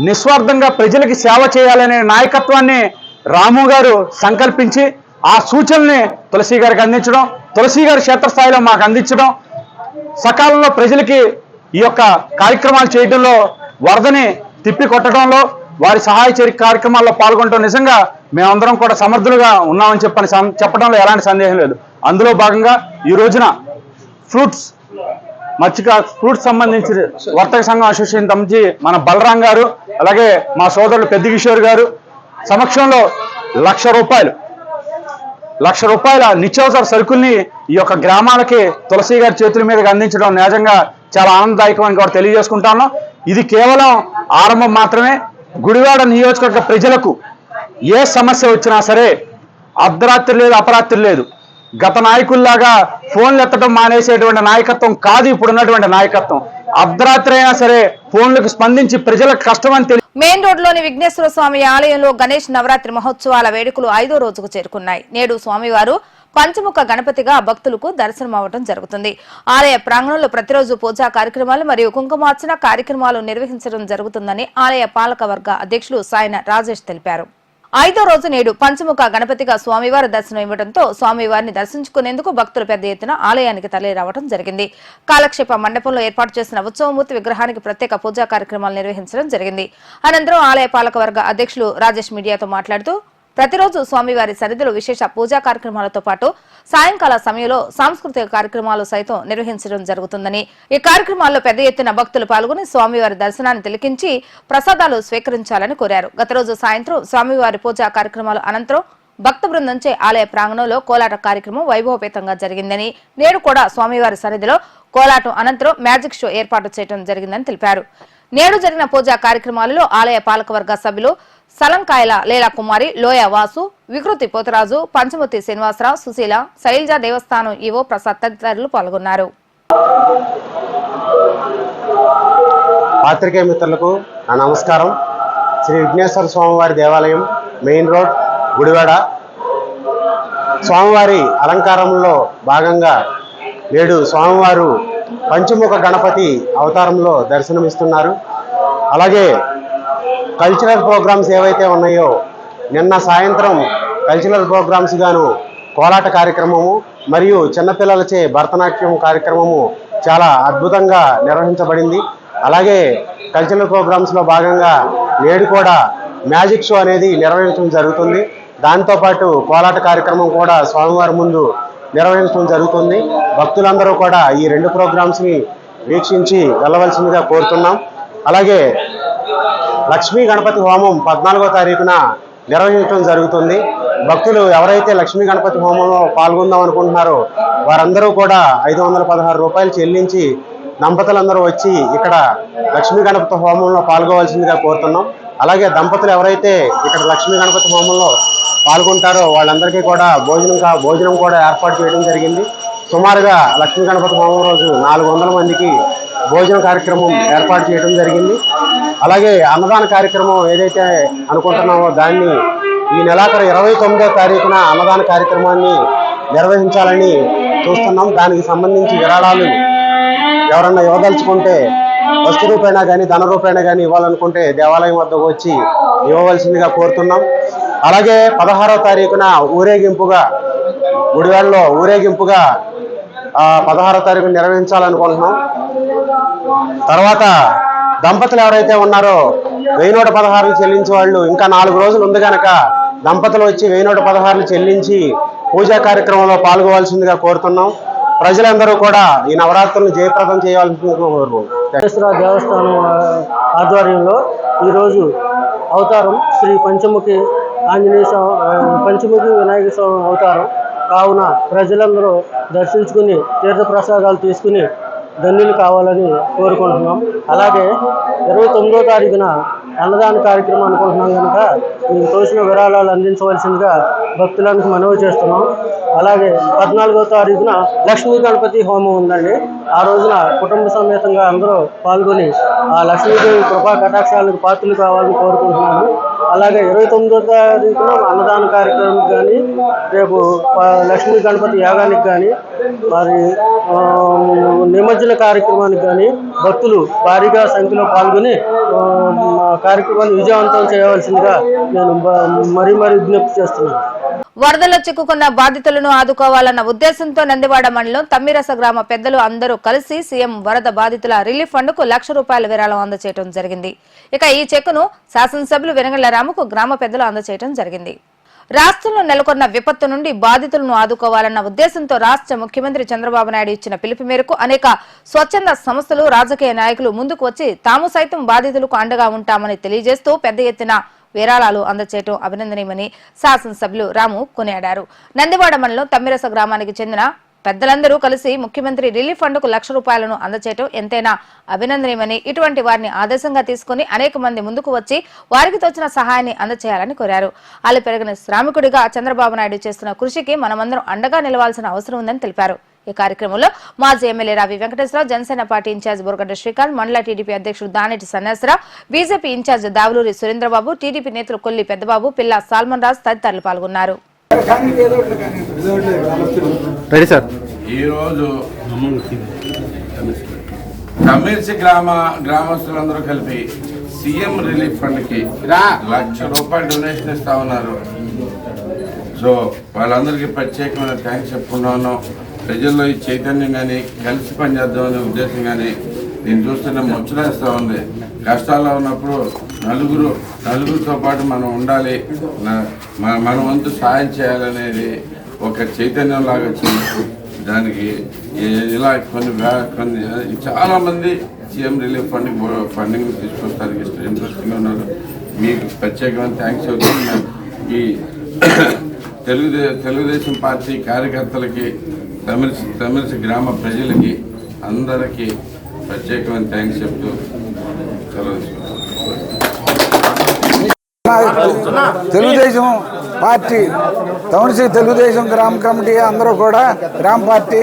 నిస్వార్థంగా ప్రజలకి సేవ చేయాలనే నాయకత్వాన్ని రాము గారు సంకల్పించి ఆ సూచనల్ని తులసి గారికి అందించడం, తులసి గారి క్షేత్రస్థాయిలో మాకు అందించడం, సకాలంలో ప్రజలకి ఈ యొక్క కార్యక్రమాలు చేయడంలో, వరదని తిప్పి కొట్టడంలో, వారి సహాయ చర్య కార్యక్రమాల్లో పాల్గొనడం నిజంగా మేమందరం కూడా సమర్థులుగా ఉన్నామని చెప్పడంలో ఎలాంటి సందేహం లేదు. అందులో భాగంగా ఈ రోజున ఫ్రూట్స్ సంబంధించి వర్తక సంఘం అసోసియేషన్ తమ్మించి మన బలరాం గారు, అలాగే మా సోదరులు పెద్ద కిషోర్ గారు సమక్షంలో ₹1,00,000 నిత్యావసర సరుకుల్ని ఈ యొక్క గ్రామాలకి తులసి గారి చేతుల మీదుగా అందించడం నిజంగా చాలా ఆనందదాయకమని కూడా తెలియజేసుకుంటాను. ఇది కేవలం ఆరంభం మాత్రమే. గుడివాడ నియోజకవర్గ ప్రజలకు ఏ సమస్య వచ్చినా సరే అర్ధరాత్రి లేదు, అపరాత్రి లేదు. గత నాయకుల్లాగా ఫోన్లు ఎత్తడం మానేసేటువంటి నాయకత్వం కాదు ఇప్పుడున్నటువంటి నాయకత్వం. అర్ధరాత్రి అయినా సరే ఫోన్లకు స్పందించి ప్రజలకు కష్టమని తెలియదు. మెయిన్ రోడ్లోని విఘ్నేశ్వర స్వామి ఆలయంలో గణేష్ నవరాత్రి మహోత్సవాల వేడుకలు 5వ రోజుకు చేరుకున్నాయి. నేడు స్వామివారు పంచముఖ గణపతిగా భక్తులకు దర్శనమవటం జరుగుతుంది. ఆలయ ప్రాంగణంలో ప్రతిరోజు పూజా కార్యక్రమాలు మరియు కుంకుమార్చన కార్యక్రమాలు నిర్వహించడం జరుగుతుందని ఆలయ పాలక వర్గ అధ్యక్షులు సాయన రాజేష్ తెలిపారు. 5వ రోజు నేడు పంచముఖ గణపతిగా స్వామివారి దర్శనం ఇవ్వడంతో స్వామివారిని దర్శించుకునేందుకు భక్తులు పెద్ద ఎత్తున ఆలయానికి తరలి రావడం జరిగింది. కాలక్షేప మండపంలో ఏర్పాటు చేసిన ఉత్సవమూర్తి విగ్రహానికి ప్రత్యేక పూజా కార్యక్రమాలు నిర్వహించడం జరిగింది. అనంతరం ఆలయ పాలక వర్గ అధ్యక్షులు రాజేష్ మీడియాతో మాట్లాడుతూ ప్రతిరోజు స్వామివారి సన్నిధిలో విశేష పూజా కార్యక్రమాలతో పాటు సాయంకాల సమయంలో సాంస్కృతిక కార్యక్రమాలు సైతం నిర్వహించడం జరుగుతుందని, ఈ కార్యక్రమాల్లో పెద్ద ఎత్తున భక్తులు పాల్గొని స్వామివారి దర్శనాన్ని తిలకించి ప్రసాదాలు స్వీకరించాలని కోరారు. గత రోజు సాయంత్రం స్వామివారి పూజా కార్యక్రమాల అనంతరం భక్త బృందంచే ఆలయ ప్రాంగణంలో కోలాట కార్యక్రమం వైభవపేతంగా జరిగిందని, నేడు కూడా స్వామివారి సన్నిధిలో కోలాటం అనంతరం మ్యాజిక్ షో ఏర్పాటు చేయడం జరిగిందని తెలిపారు. నేడు జరిగిన పూజా కార్యక్రమాలలో ఆలయ పాలకవర్గ సభ్యులు సలంకాయల లీలా కుమారి, లోయ వాసు, వికృతి పోతరాజు, పంచముతి శ్రీనివాసరావు, సుశీల, శైలజ దేవస్థానం ఈవో ప్రసాద్ తదితరులు పాల్గొన్నారు. పాత్రికేయ మిత్రులకు నా నమస్కారం. శ్రీ విఘ్నేశ్వర స్వామివారి దేవాలయం, మెయిన్ రోడ్, గుడివాడ. స్వామివారి అలంకారంలో భాగంగా నేడు స్వామివారు పంచముఖ గణపతి అవతారంలో దర్శనమిస్తున్నారు. అలాగే కల్చరల్ ప్రోగ్రామ్స్ ఏవైతే ఉన్నాయో, నిన్న సాయంత్రం కల్చరల్ ప్రోగ్రామ్స్ గాను కోలాట కార్యక్రమము మరియు చిన్నపిల్లలచే భరతనాట్యం కార్యక్రమము చాలా అద్భుతంగా నిర్వహించబడింది. అలాగే కల్చరల్ ప్రోగ్రామ్స్లో భాగంగా నేడు కూడా మ్యాజిక్ షో అనేది నిర్వహించడం జరుగుతుంది. దాంతోపాటు కోలాట కార్యక్రమం కూడా స్వామివారి ముందు నిర్వహించడం జరుగుతుంది. భక్తులందరూ కూడా ఈ 2 ప్రోగ్రామ్స్ని వీక్షించి వెళ్ళవలసిందిగా కోరుతున్నాం. అలాగే లక్ష్మీ గణపతి హోమం 14వ తారీఖున నిర్వహించడం జరుగుతుంది. భక్తులు ఎవరైతే లక్ష్మీ గణపతి హోమంలో పాల్గొందాం అనుకుంటున్నారో వారందరూ కూడా 516 రూపాయలు చెల్లించి దంపతులందరూ వచ్చి ఇక్కడ లక్ష్మీ గణపతి హోమంలో పాల్గొవలసిందిగా కోరుతున్నాం. అలాగే దంపతులు ఎవరైతే ఇక్కడ లక్ష్మీ గణపతి హోమంలో పాల్గొంటారో వాళ్ళందరికీ కూడా భోజనం కూడా ఏర్పాటు చేయడం జరిగింది. సుమారుగా లక్ష్మీ గణపతి హోమం రోజు 400 మందికి భోజన కార్యక్రమం ఏర్పాటు చేయడం జరిగింది. అలాగే అన్నదాన కార్యక్రమం ఏదైతే అనుకుంటున్నామో దాన్ని ఈ నెలాఖరు 29వ తారీఖున అన్నదాన కార్యక్రమాన్ని నిర్వహించాలని చూస్తున్నాం. దానికి సంబంధించి విరాళాలు ఎవరన్నా ఇవ్వదలుచుకుంటే వస్తు రూపేణా కానీ ధన రూపేణా కానీ ఇవ్వాలనుకుంటే దేవాలయం వద్దకు వచ్చి ఇవ్వవలసిందిగా కోరుతున్నాం. అలాగే 16వ తారీఖున ఊరేగింపుగా గుడివాడలో ఊరేగింపుగా 16వ తారీఖున నిర్వహించాలనుకుంటున్నాం. తర్వాత దంపతులు ఎవరైతే ఉన్నారో 1116 చెల్లించే వాళ్ళు ఇంకా 4 రోజులు ఉంది కనుక దంపతులు వచ్చి 1116 చెల్లించి పూజా కార్యక్రమంలో పాల్గొవలసిందిగా కోరుతున్నాం. ప్రజలందరూ కూడా ఈ నవరాత్రులను జయప్రదం చేయాల్సిందిగా కోరుకుంటున్నాం. దేవస్థానం ఆధ్వర్యంలో ఈరోజు అవతారం శ్రీ పంచముఖి పంచముఖి వినాయక స్వామి అవతారం కావున ప్రజలందరూ దర్శించుకుని తీర్థప్రసాదాలు తీసుకుని ధన్యులు కావాలని కోరుకుంటున్నాం. అలాగే 29వ తారీఖున అన్నదాన కార్యక్రమం అనుకుంటున్నాం కనుక మీకు తోచిన విరాళాలు అందించవలసిందిగా భక్తులకు మనవి చేస్తున్నాం. అలాగే 14వ తారీఖున లక్ష్మీ గణపతి హోమం ఉందండి. ఆ రోజున కుటుంబ సమేతంగా అందరూ పాల్గొని ఆ లక్ష్మీదేవి కృపా కటాక్షాలకు పాత్రలు కావాలని కోరుకుంటున్నాము. అలాగే 29వ తారీఖున అన్నదాన కార్యక్రమానికి కానీ రేపు లక్ష్మీ గణపతి యాగానికి కానీ మరి నిమజ్జన కార్యక్రమానికి కానీ భక్తులు భారీగా సంఖ్యలో పాల్గొని కార్యక్రమాన్ని విజయవంతం చేయవలసిందిగా నేను మరీ విజ్ఞప్తి చేస్తున్నాను. వరదల్లో చిక్కుకున్న బాధితులను ఆదుకోవాలన్న ఉద్దేశంతో నందివాడ మండలం తమ్మిరస గ్రామ పెద్దలు అందరూ కలిసి సీఎం వరద బాధితుల రిలీఫ్ ఫండ్కు ₹1,00,000 విరాళం అందజేయడం జరిగింది. ఇక ఈ చెక్కును శాసనసభ్యులు వెనగళ్ల రాముకు గ్రామ పెద్దలు అందజేయడం జరిగింది. రాష్ట్రంలో నెలకొన్న విపత్తు నుండి బాధితులను ఆదుకోవాలన్న ఉద్దేశంతో రాష్ట్ర ముఖ్యమంత్రి చంద్రబాబు నాయుడు ఇచ్చిన పిలుపు మేరకు అనేక స్వచ్ఛంద సంస్థలు, రాజకీయ నాయకులు ముందుకు వచ్చి తాము సైతం బాధితులకు అండగా ఉంటామని తెలియజేస్తూ పెద్ద ఎత్తున విరాళాలు అందజేయడం అభినందనీయమని శాసనసభ్యులు రాము కొనియాడారు. నందివాడ మండలం తమ్మిరస గ్రామానికి చెందిన పెద్దలందరూ కలిసి ముఖ్యమంత్రి రిలీఫ్ ఫండ్ కు ₹1,00,000 అందజేయడం ఎంతైనా అభినందనీయమని, ఇటువంటి వారిని ఆదర్శంగా తీసుకుని అనేక మంది ముందుకు వచ్చి వారికి తోచిన సహాయాన్ని అందజేయాలని కోరారు. అలా పెరిగిన శ్రామికుడిగా చంద్రబాబు నాయుడు చేస్తున్న కృషికి మనమందరం అండగా నిలవాల్సిన అవసరం ఉందని తెలిపారు. ఈ కార్యక్రమంలో మాజీ MLA Ravi Venkateswararao, Janasena party incharge Burgadda Srikanth, మండల టీడీపీ అధ్యక్షుడు Daneti Sanyasarao, BJP incharge Davuluri Surendrababu, TDP నేతలు కొల్లి పెద్దబాబు, పిల్ల సాల్మన్ రాజ్ తదితరులు పాల్గొన్నారు. ఈరోజు తమిళసి గ్రామస్తులందరూ కలిపి సీఎం రిలీఫ్ ఫండ్కి ₹1,00,000 డొనేషన్ ఇస్తా ఉన్నారు. సో వాళ్ళందరికీ ప్రత్యేకమైన థ్యాంక్స్ చెప్పుకున్నాను. ప్రజల్లో ఈ చైతన్యం కానీ కలిసి పనిచేద్దామనే ఉద్దేశం కానీ నేను చూస్తున్న ముచ్చటేస్తూ ఉంది. కష్టాల్లో ఉన్నప్పుడు నలుగురితో పాటు మనం ఉండాలి, మన వంతు సాయం చేయాలనేది ఒక చైతన్యం లాగా వచ్చింది. దానికి ఇలా కొన్ని చాలామంది సీఎం రిలీఫ్ ఫండింగ్ తీసుకొస్తానికి ఇంట్రెస్టింగ్గా ఉన్నారు. మీకు ప్రత్యేకమైన థ్యాంక్స్ అవుతుంది. ఈ తెలుగుదేశం పార్టీ కార్యకర్తలకి, తమిళసి గ్రామ ప్రజలకి అందరికీ ప్రత్యేకమైన థ్యాంక్స్ చెప్తూ తెలుగుదేశం పార్టీ తమిళసి తెలుగుదేశం గ్రామ కమిటీ అందరూ కూడా గ్రామ పార్టీ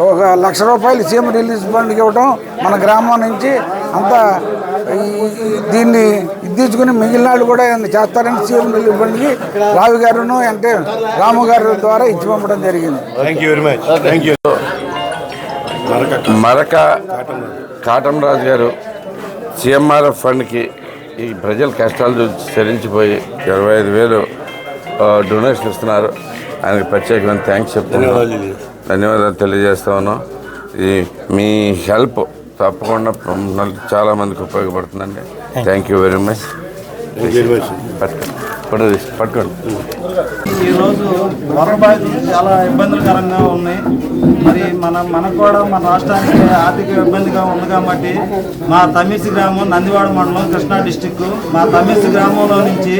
ఒక ₹1,00,000 సీఎం రిలీఫ్ ఫండ్కి ఇవ్వడం, మన గ్రామం నుంచి అంతా దీన్ని తీసుకుని మిగిలిన వాళ్ళు కూడా చేస్తారని సీఎం రిలీఫ్ ఫండ్కి రావి గారును అంటే రాము గారి ద్వారా ఇచ్చి పంపడం జరిగింది. మరక కాటం రాజు గారు సీఎంఆర్ఎఫ్ ఫండ్కి ఈ ప్రజల కష్టాలు చెల్లించిపోయి 25,000 డొనేషన్ ఇస్తున్నారు. ఆయనకి ప్రత్యేకమైన థ్యాంక్స్ చెప్తున్నాను, ధన్యవాదాలు తెలియజేస్తా ఉన్నాం. మీ హెల్ప్ తప్పకుండా చాలామందికి ఉపయోగపడుతుందండి. Thank you very much. పట్టుకోండి. ఈరోజు వరద బాధితులు చాలా ఇబ్బందికరంగా ఉన్నాయి. మరి మనకు కూడా మన రాష్ట్రానికి ఆర్థిక ఇబ్బందిగా ఉంది కాబట్టి మా తమిళసి గ్రామం నందివాడ మండలం కృష్ణా డిస్టిక్ మా తమిళసి గ్రామంలో నుంచి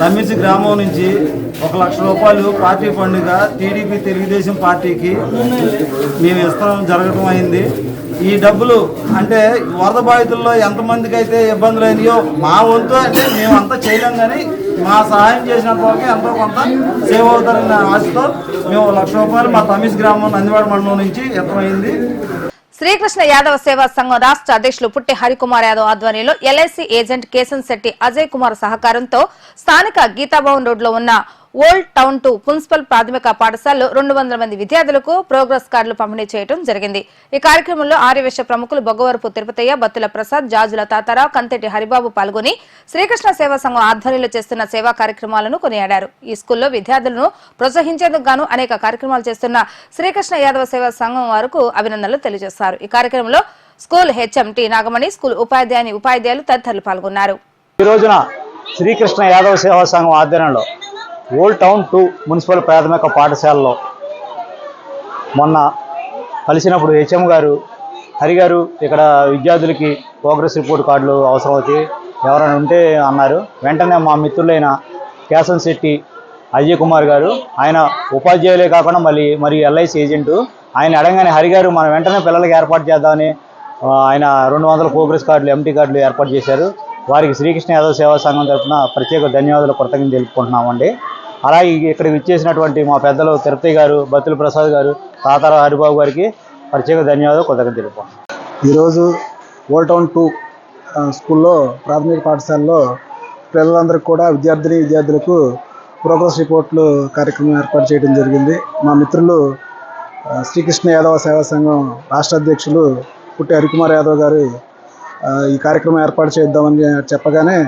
తమిళసి గ్రామం నుంచి ₹1,00,000 పార్టీ ఫండ్గా టీడీపీ తెలుగుదేశం పార్టీకి మేము ఇస్తాం జరగడం అయింది. ఈ డబ్బులు అంటే వరద బాధితుల్లో ఎంతమందికి అయితే ఇబ్బందులు అయినాయో మా వంతు అంటే మేము అంతా చేయలేం, కానీ మా సహాయం చేసినంత వరకు ఎంతో కొంత సేవ్ అవుతారన్న ఆశతో మేము ₹1,00,000 మా తమిళసి గ్రామం నందివాడ మండలం నుంచి ఇస్తామైంది. శ్రీకృష్ణ యాదవ సేవా సంఘం రాష్ట్ర అధ్యక్షులు పుట్టి హరికుమార్ యాదవ్ ఆధ్వర్యంలో ఎల్ఐసి ఏజెంట్ కేసన్ శెట్టి అజయ్ కుమార్ సహకారంతో స్థానిక గీతాభవన్ రోడ్లో ఉన్న ఓల్డ్ టౌన్ 2 మున్సిపల్ ప్రాథమిక పాఠశాలలో 200 మంది విద్యార్థులకు ప్రోగ్రెస్ కార్డులు పంపిణీ చేయడం జరిగింది. ఈ కార్యక్రమంలో ఆర్యవేశ ప్రముఖులు బొగ్గవరపు తిరుపతయ్య, బత్తుల ప్రసాద్, జాజుల తాతారావు, కంతెటి హరిబాబు పాల్గొని శ్రీకృష్ణ సేవా సంఘం ఆధ్వర్యంలో చేస్తున్న సేవా కార్యక్రమాలను కొనియాడారు. ఈ స్కూల్లో విద్యార్థులను ప్రోత్సహించేందుకు గాను అనేక కార్యక్రమాలు చేస్తున్న శ్రీకృష్ణ యాదవ సేవా సంఘం వారికి అభినందనలు తెలియజేశారు. ఈ కార్యక్రమంలో స్కూల్ హెచ్ఎంటి నాగమణి, స్కూల్ ఉపాధ్యాయులు తదితరులు పాల్గొన్నారు. ఈ రోజున శ్రీకృష్ణ యాదవ సేవా సంఘం ఆధ్వర్యంలో ఓల్డ్ టౌన్ 2 మున్సిపల్ ప్రాథమిక పాఠశాలలో మొన్న కలిసినప్పుడు హెచ్ఎం గారు, హరి గారు ఇక్కడ విద్యార్థులకి ప్రోగ్రెస్ రిపోర్ట్ కార్డులు అవసరం అవుతాయి ఎవరైనా ఉంటే అన్నారు. వెంటనే మా మిత్రులైన కేసన్ శెట్టి అజయ్ కుమార్ గారు, ఆయన ఉపాధ్యాయులే కాకుండా మరి ఎల్ఐసి ఏజెంటు, ఆయన అడగానే హరి గారు మనం వెంటనే పిల్లలకి ఏర్పాటు చేద్దామని ఆయన 200 ప్రోగ్రెస్ కార్డులు, ఎంటీ కార్డులు ఏర్పాటు చేశారు. వారికి శ్రీకృష్ణ యాదవ సేవా సంఘం తరఫున ప్రత్యేక ధన్యవాదాలు, కృతజ్ఞతలు తెలుపుకుంటున్నామండి. అలాగే ఇక్కడికి విచ్చేసినటువంటి మా పెద్దలు తిరుపతి గారు, బత్తుల ప్రసాద్ గారు, తాతారావు హరిబాబు గారికి ప్రత్యేక ధన్యవాదాలు, కృతజ్ఞతలు తెలుపుకుంటున్నాం. ఈరోజు ఓల్డ్ టౌన్ 2 స్కూల్లో ప్రాథమిక పాఠశాలలో పిల్లలందరికీ కూడా విద్యార్థులకు ప్రోగ్రెస్ రిపోర్ట్లు కార్యక్రమం ఏర్పాటు చేయడం జరిగింది. మా మిత్రులు శ్రీకృష్ణ యాదవ సేవా సంఘం రాష్ట్ర అధ్యక్షులు పుట్టి హరికుమార్ యాదవ్ గారు ఈ కార్యక్రమం ఏర్పాటు చేద్దామని చెప్పగానే,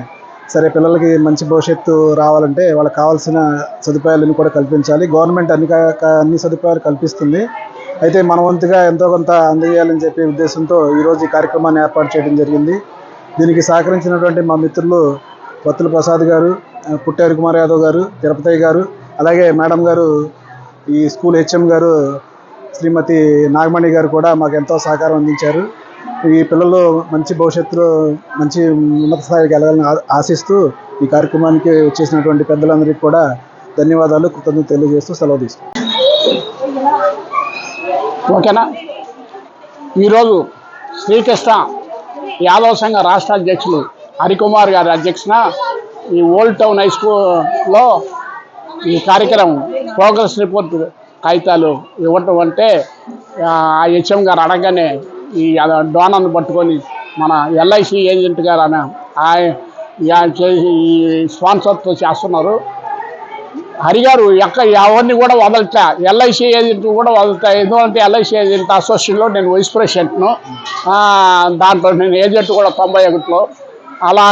సరే పిల్లలకి మంచి భవిష్యత్తు రావాలంటే వాళ్ళకి కావాల్సిన సదుపాయాలను కూడా కల్పించాలి. గవర్నమెంట్ అన్ని సదుపాయాలు కల్పిస్తుంది, అయితే మన వంతుగా ఎంతో కొంత అందజేయాలని చెప్పే ఉద్దేశంతో ఈరోజు ఈ కార్యక్రమాన్ని ఏర్పాటు చేయడం జరిగింది. దీనికి సహకరించినటువంటి మా మిత్రులు బత్తుల ప్రసాద్ గారు, పుట్టి హరికుమార్ యాదవ్ గారు, తిరుపతి గారు, అలాగే మేడం గారు, ఈ స్కూల్ హెచ్ఎం గారు శ్రీమతి నాగమణి గారు కూడా మాకు ఎంతో సహకారం అందించారు. ఈ పిల్లలు మంచి భవిష్యత్తులో మంచి ఉన్నత స్థాయికి వెళ్ళాలని ఆశిస్తూ ఈ కార్యక్రమానికి వచ్చేసినటువంటి పెద్దలందరికీ కూడా ధన్యవాదాలు, కృతజ్ఞతలు తెలియజేస్తూ సెలవు తీసుకుంటాం. ఓకేనా. ఈరోజు శ్రీకృష్ణ యాదవ సంఘ రాష్ట్ర అధ్యక్షులు హరికుమార్ గారి అధ్యక్షన ఈ ఓల్డ్ టౌన్ హై స్కూల్లో ఈ కార్యక్రమం ప్రోగ్రెస్ రిపోర్ట్ కాగితాలు ఇవ్వటం అంటే ఆ హెచ్ఎం గారు అడగగానే ఈ డోనర్ను పట్టుకొని మన ఎల్ఐసి ఏజెంట్ గారు ఈ స్పాన్సర్తో చేస్తున్నారు. హరిగారు ఎవరిని కూడా వదలతా, ఎల్ఐసి ఏజెంట్ కూడా వదులుతా. ఎందుకంటే ఎల్ఐసి ఏజెంట్ అసోసియేషన్లో నేను వైస్ ప్రెసిడెంట్ను, దాంట్లో నేను ఏజెంట్ కూడా 91లో. అలా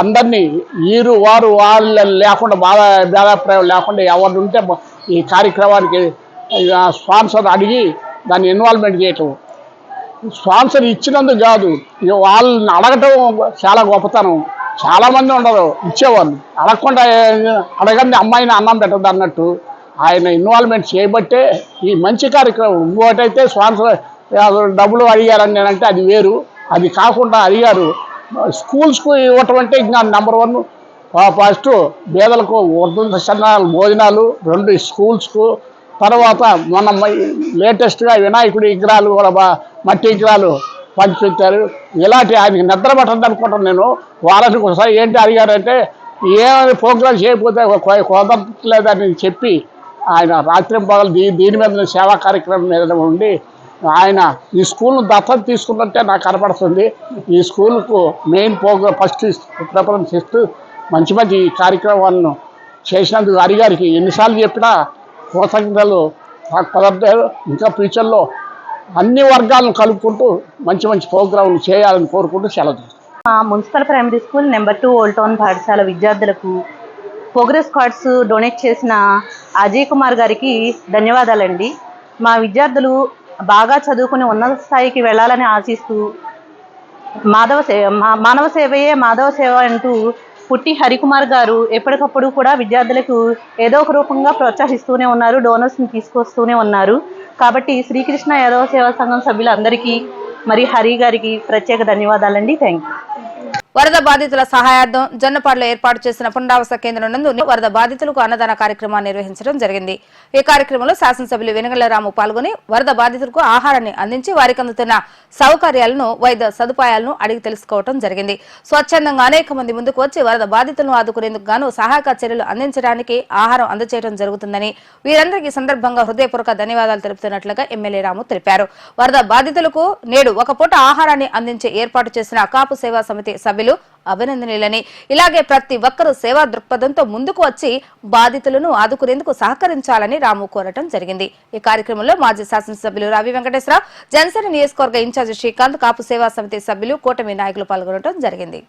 అందరినీ వారు వాళ్ళు లేకుండా భేదాభిప్రాయం లేకుండా ఎవరు ఉంటే ఈ కార్యక్రమానికి స్పాన్సర్ అడిగి దాన్ని ఇన్వాల్వ్మెంట్ చేయటం. స్పాన్సర్ ఇచ్చినందుకు కాదు, వాళ్ళని అడగటం చాలా గొప్పతనం. చాలామంది ఉండరు ఇచ్చేవాళ్ళు, అడగకుండా అడగండి అమ్మాయిని అన్నం పెట్టదు అన్నట్టు ఆయన ఇన్వాల్వ్మెంట్ చేయబట్టే ఈ మంచి కార్యక్రమం. ఇంకోటైతే స్పాన్సర్ డబ్బులు అడిగారని నేనంటే అది వేరు. అది కాకుండా అడిగారు స్కూల్స్కు ఇవ్వటం అంటే ఇంకా నెంబర్ 1. ఫస్ట్ పేదలకు భోజనాలు, 2 స్కూల్స్కు, తర్వాత మన లేటెస్ట్గా వినాయకుడి విగ్రహాలు కూడా మట్టి విగ్రహాలు పంచిపెట్టారు. ఇలాంటి ఆయనకి నిద్ర పట్టదు అనుకుంటాను నేను. వారానికి ఒకసారి ఏంటి అడిగారంటే ఏమైనా ప్రోగ్రామ్ చేయకపోతే కుదరట్లేదని చెప్పి ఆయన రాత్రి పగలు దీని మీద సేవా కార్యక్రమం మీద ఉండి ఆయన ఈ స్కూల్ను దత్తత తీసుకున్నట్టే నాకు కనపడుతుంది. ఈ స్కూల్కు మెయిన్ ప్రోగ్రామ్ ఫస్ట్ ప్రిఫరెన్స్ ఇస్తూ మంచి మంచి కార్యక్రమాలను చేసినందుకు హరిగారికి ఎన్నిసార్లు చెప్పినా కృతజ్ఞతలు కుదరలేదు. ఇంకా ఫ్యూచర్లో అన్ని వర్గాలను కలుపుకుంటూ మంచి మంచి ప్రోగ్రాంలు చేయాలని కోరుకుంటూ సెలవు. Municipal primary school number 2 old town పాఠశాల విద్యార్థులకు ప్రోగ్రెస్ కార్డ్స్ డొనేట్ చేసిన అజయ్ కుమార్ గారికి ధన్యవాదాలండి. మా విద్యార్థులు బాగా చదువుకుని ఉన్నత స్థాయికి వెళ్ళాలని ఆశిస్తూ మానవ సేవయే మాధవ సేవ అంటూ పుట్టి హరికుమార్ గారు ఎప్పటికప్పుడు కూడా విద్యార్థులకు ఏదో ఒక రూపంగా ప్రోత్సహిస్తూనే ఉన్నారు, డోనర్స్ని తీసుకొస్తూనే ఉన్నారు. కాబట్టి శ్రీకృష్ణ యాదవ సేవా సంఘం సభ్యులందరికీ మరి హరి గారికి ప్రత్యేక ధన్యవాదాలండి. Thank you. వరద బాధితుల సహాయార్థం జొన్నపాడులో ఏర్పాటు చేసిన పునరావాస కేంద్రం నందు వరద బాధితులకు అన్నదాన కార్యక్రమాన్ని నిర్వహించడం జరిగింది. ఈ కార్యక్రమంలో శాసనసభ్యులు వెనుగళ్ల రాము పాల్గొని వరద బాధితులకు ఆహారాన్ని అందించి వారికి అందుతున్న సౌకర్యాలను, వైద్య సదుపాయాలను అడిగి తెలుసుకోవడం జరిగింది. స్వచ్ఛందంగా అనేక మంది ముందుకు వచ్చి వరద బాధితులను ఆదుకునేందుకు గాను సహాయక చర్యలు అందించడానికి ఆహారం అందజేయడం జరుగుతుందని వీరందరికీ సందర్భంగా హృదయపూర్వక ధన్యవాదాలు తెలుపుతున్నట్లుగా ఎమ్మెల్యే రాము తెలిపారు. వరద బాధితులకు నేడు ఒక పూట ఆహారాన్ని అందించే ఏర్పాటు చేసిన కాపు సేవా సమితి సభ్యులు అభినందనీయులని, ఇలాగే ప్రతి ఒక్కరూ సేవా దృక్పథంతో ముందుకు వచ్చి బాధితులను ఆదుకునేందుకు సహకరించాలని రాము కోరటం జరిగింది. ఈ కార్యక్రమంలో మాజీ శాసనసభ్యులు రావి వెంకటేశ్వరరావు, జనసేన నియోజకవర్గ ఇన్ఛార్జి శ్రీకాంత్, కాపు సేవా సమితి సభ్యులు, కూటమి నాయకులు పాల్గొనడం జరిగింది.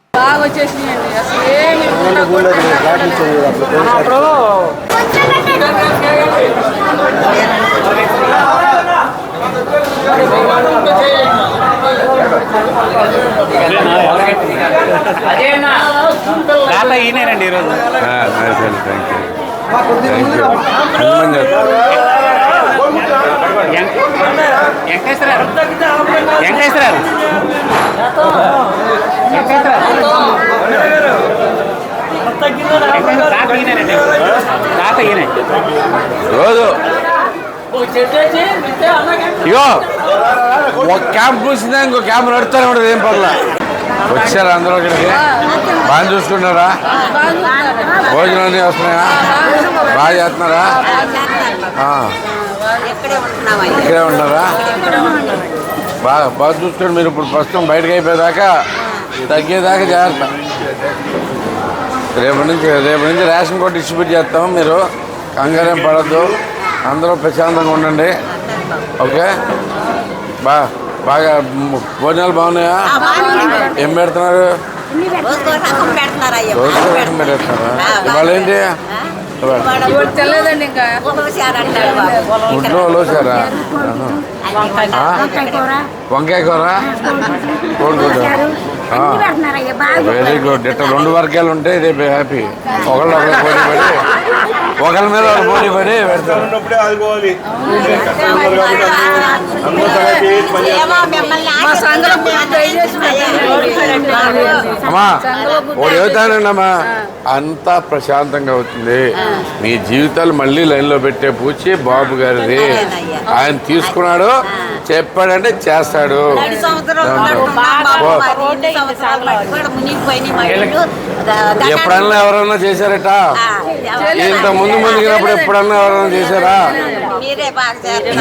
ఈయనండి ఈరోజు. రోజు ఇగో ఒక క్యాంప్ పూసిందా ఇంకో క్యాంప్ నడుస్తూనే ఉంటుంది. ఏం పర్లా వచ్చారా అందరూ ఇక్కడికి? బాగా చూసుకుంటారా? భోజనం అన్నీ వస్తున్నాయా? బాగా చేస్తున్నారా? ఇక్కడే ఉంటున్నారా? బాగా చూసుకోండి. మీరు ఇప్పుడు ప్రస్తుతం బయటకు అయిపోయేదాకా తగ్గేదాకా జాగ్రత్త. రేపు నుంచి రేషన్ కూడా డిస్ట్రిబ్యూట్ చేస్తాము. మీరు కంగారేం పడద్దు, అందరూ ప్రశాంతంగా ఉండండి. ఓకే, బాగా భోజనాలు బాగున్నాయా? ఏం పెడుతున్నారు? ఇవాళ ఏంటి? గుడ్లు లోసారా? వంకాయ కూర, కోడిగుడ్డు. Very good. ఇట్లా 2 వర్గాలు ఉంటే రేపు హ్యాపీ. ఒకళ్ళు పోటీ పడి ఒకరి మీద ఒకరు పోటీ పడి పెడతారు. ఉన్నప్పుడే ఆదుకోవాలి. అమ్మా ఒకటి చెబుతానండమ్మా, అంతా ప్రశాంతంగా అవుతుంది. మీ జీవితాలు మళ్ళీ లైన్లో పెట్టే పూచి బాబు గారిది. ఆయన తీసుకున్నాడు, చెప్పాడంటే చేస్తాడు. ఎప్పుడన్నా ఎవరన్నా చేశారట? ఇంత ముందు ముందుకినప్పుడు ఎప్పుడన్నా ఎవరన్నా చేశారా?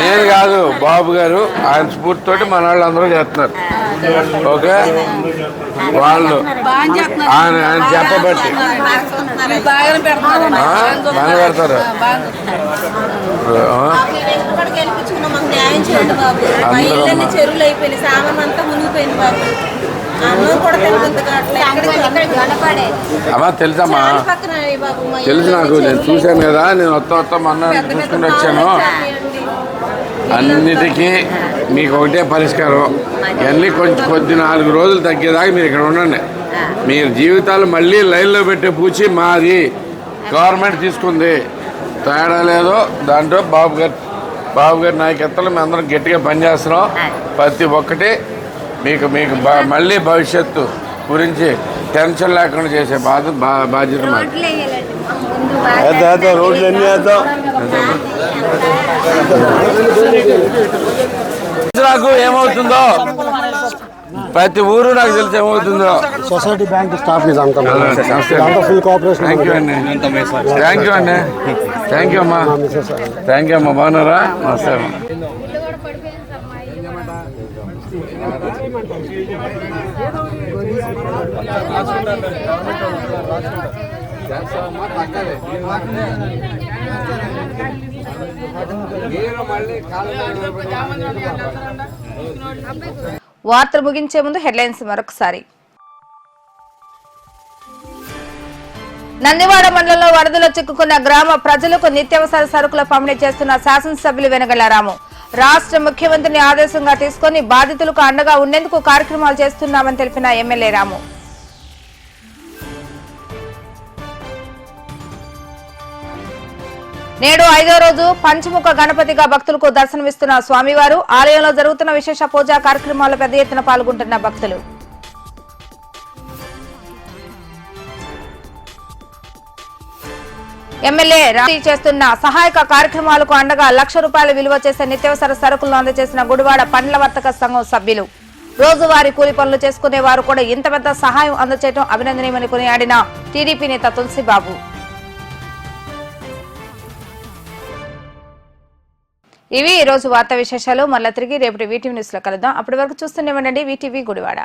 నేను కాదు, బాబు గారు ఆయన స్ఫూర్తితోటి మన వాళ్ళు అందరూ చేస్తున్నారు. ఓకే, వాళ్ళు ఆయన చెప్పబట్టి బాగానే పెడతారు. చెరువులు అయిపోయింది, సామాన్ అంతా మునిగిపోయింది బాబు. అమ్మా తెలుసమ్మా, తెలుసు నాకు, నేను చూశాను కదా. నేను వస్తా మొన్న చూసుకుని వచ్చాను. అన్నిటికీ మీకు ఒకటే పరిష్కారం. ఇవన్నీ కొద్ది 4 రోజులు తగ్గేదాకా మీరు ఇక్కడ ఉండండి. మీరు జీవితాలు మళ్ళీ లైన్లో పెట్టే పూచి మాది. గవర్నమెంట్ తీసుకుంది, తేడా లేదో. దాంట్లో బాబు గారి నాయకత్వంలో మేము అందరం గట్టిగా పనిచేస్తున్నాం. ప్రతి ఒక్కటి మీకు మళ్ళీ భవిష్యత్తు గురించి టెన్షన్ లేకుండా చేసే బాధ్యత మాది. రోడ్లు అన్నీ వేద్దాం. నాకు ఏమవుతుందో ప్రతి ఊరు నాకు తెలిసి ఏమవుతుందో. Society bank staff full cooperation. Thank you అండి, థ్యాంక్ యూ అండి, థ్యాంక్ యూ అమ్మా, థ్యాంక్ యూ అమ్మా. బాగున్నారా? నమస్తే అమ్మా. వార్తలు ముగించే ముందు హెడ్లైన్స్ మరొకసారి. నందివాడ మండలంలో వరదలో చిక్కుకున్న గ్రామ ప్రజలకు నిత్యావసర సరుకుల పంపిణీ చేస్తున్న శాసనసభ్యులు వెనగళ్ల రాము. రాష్ట్ర ముఖ్యమంత్రిని ఆదేశంగా తీసుకుని బాధితులకు అండగా ఉండేందుకు కార్యక్రమాలు చేస్తున్నామని తెలిపిన ఎమ్మెల్యే రాము. నేడు 5వ రోజు పంచముఖ గణపతిగా భక్తులకు దర్శనమిస్తున్న స్వామివారు. ఆలయంలో జరుగుతున్న విశేష పూజా కార్యక్రమాల్లో పెద్ద ఎత్తున పాల్గొంటున్న భక్తులు. ఎమ్మెల్యే రాజీ చేస్తున్న సహాయక కార్యక్రమాలకు అండగా ₹1,00,000 విలువ చేసే నిత్యావసర సరుకులను అందజేసిన గుడివాడ పండ్ల వర్తక సంఘం సభ్యులు. రోజువారీ కూలి పనులు చేసుకునే వారు కూడా ఇంత పెద్ద సహాయం అందజేయడం అభినందనీయమని కొనియాడిన టీడీపీ నేత తులసిబాబు. ఇవి ఈ రోజు వార్తా విశేషాలు. మళ్ళీ తిరిగి రేపటి వీటీవీ న్యూస్ లో కలుద్దాం. అప్పటి వరకు చూస్తూనే ఉండండి వీటీవీ గుడివాడ.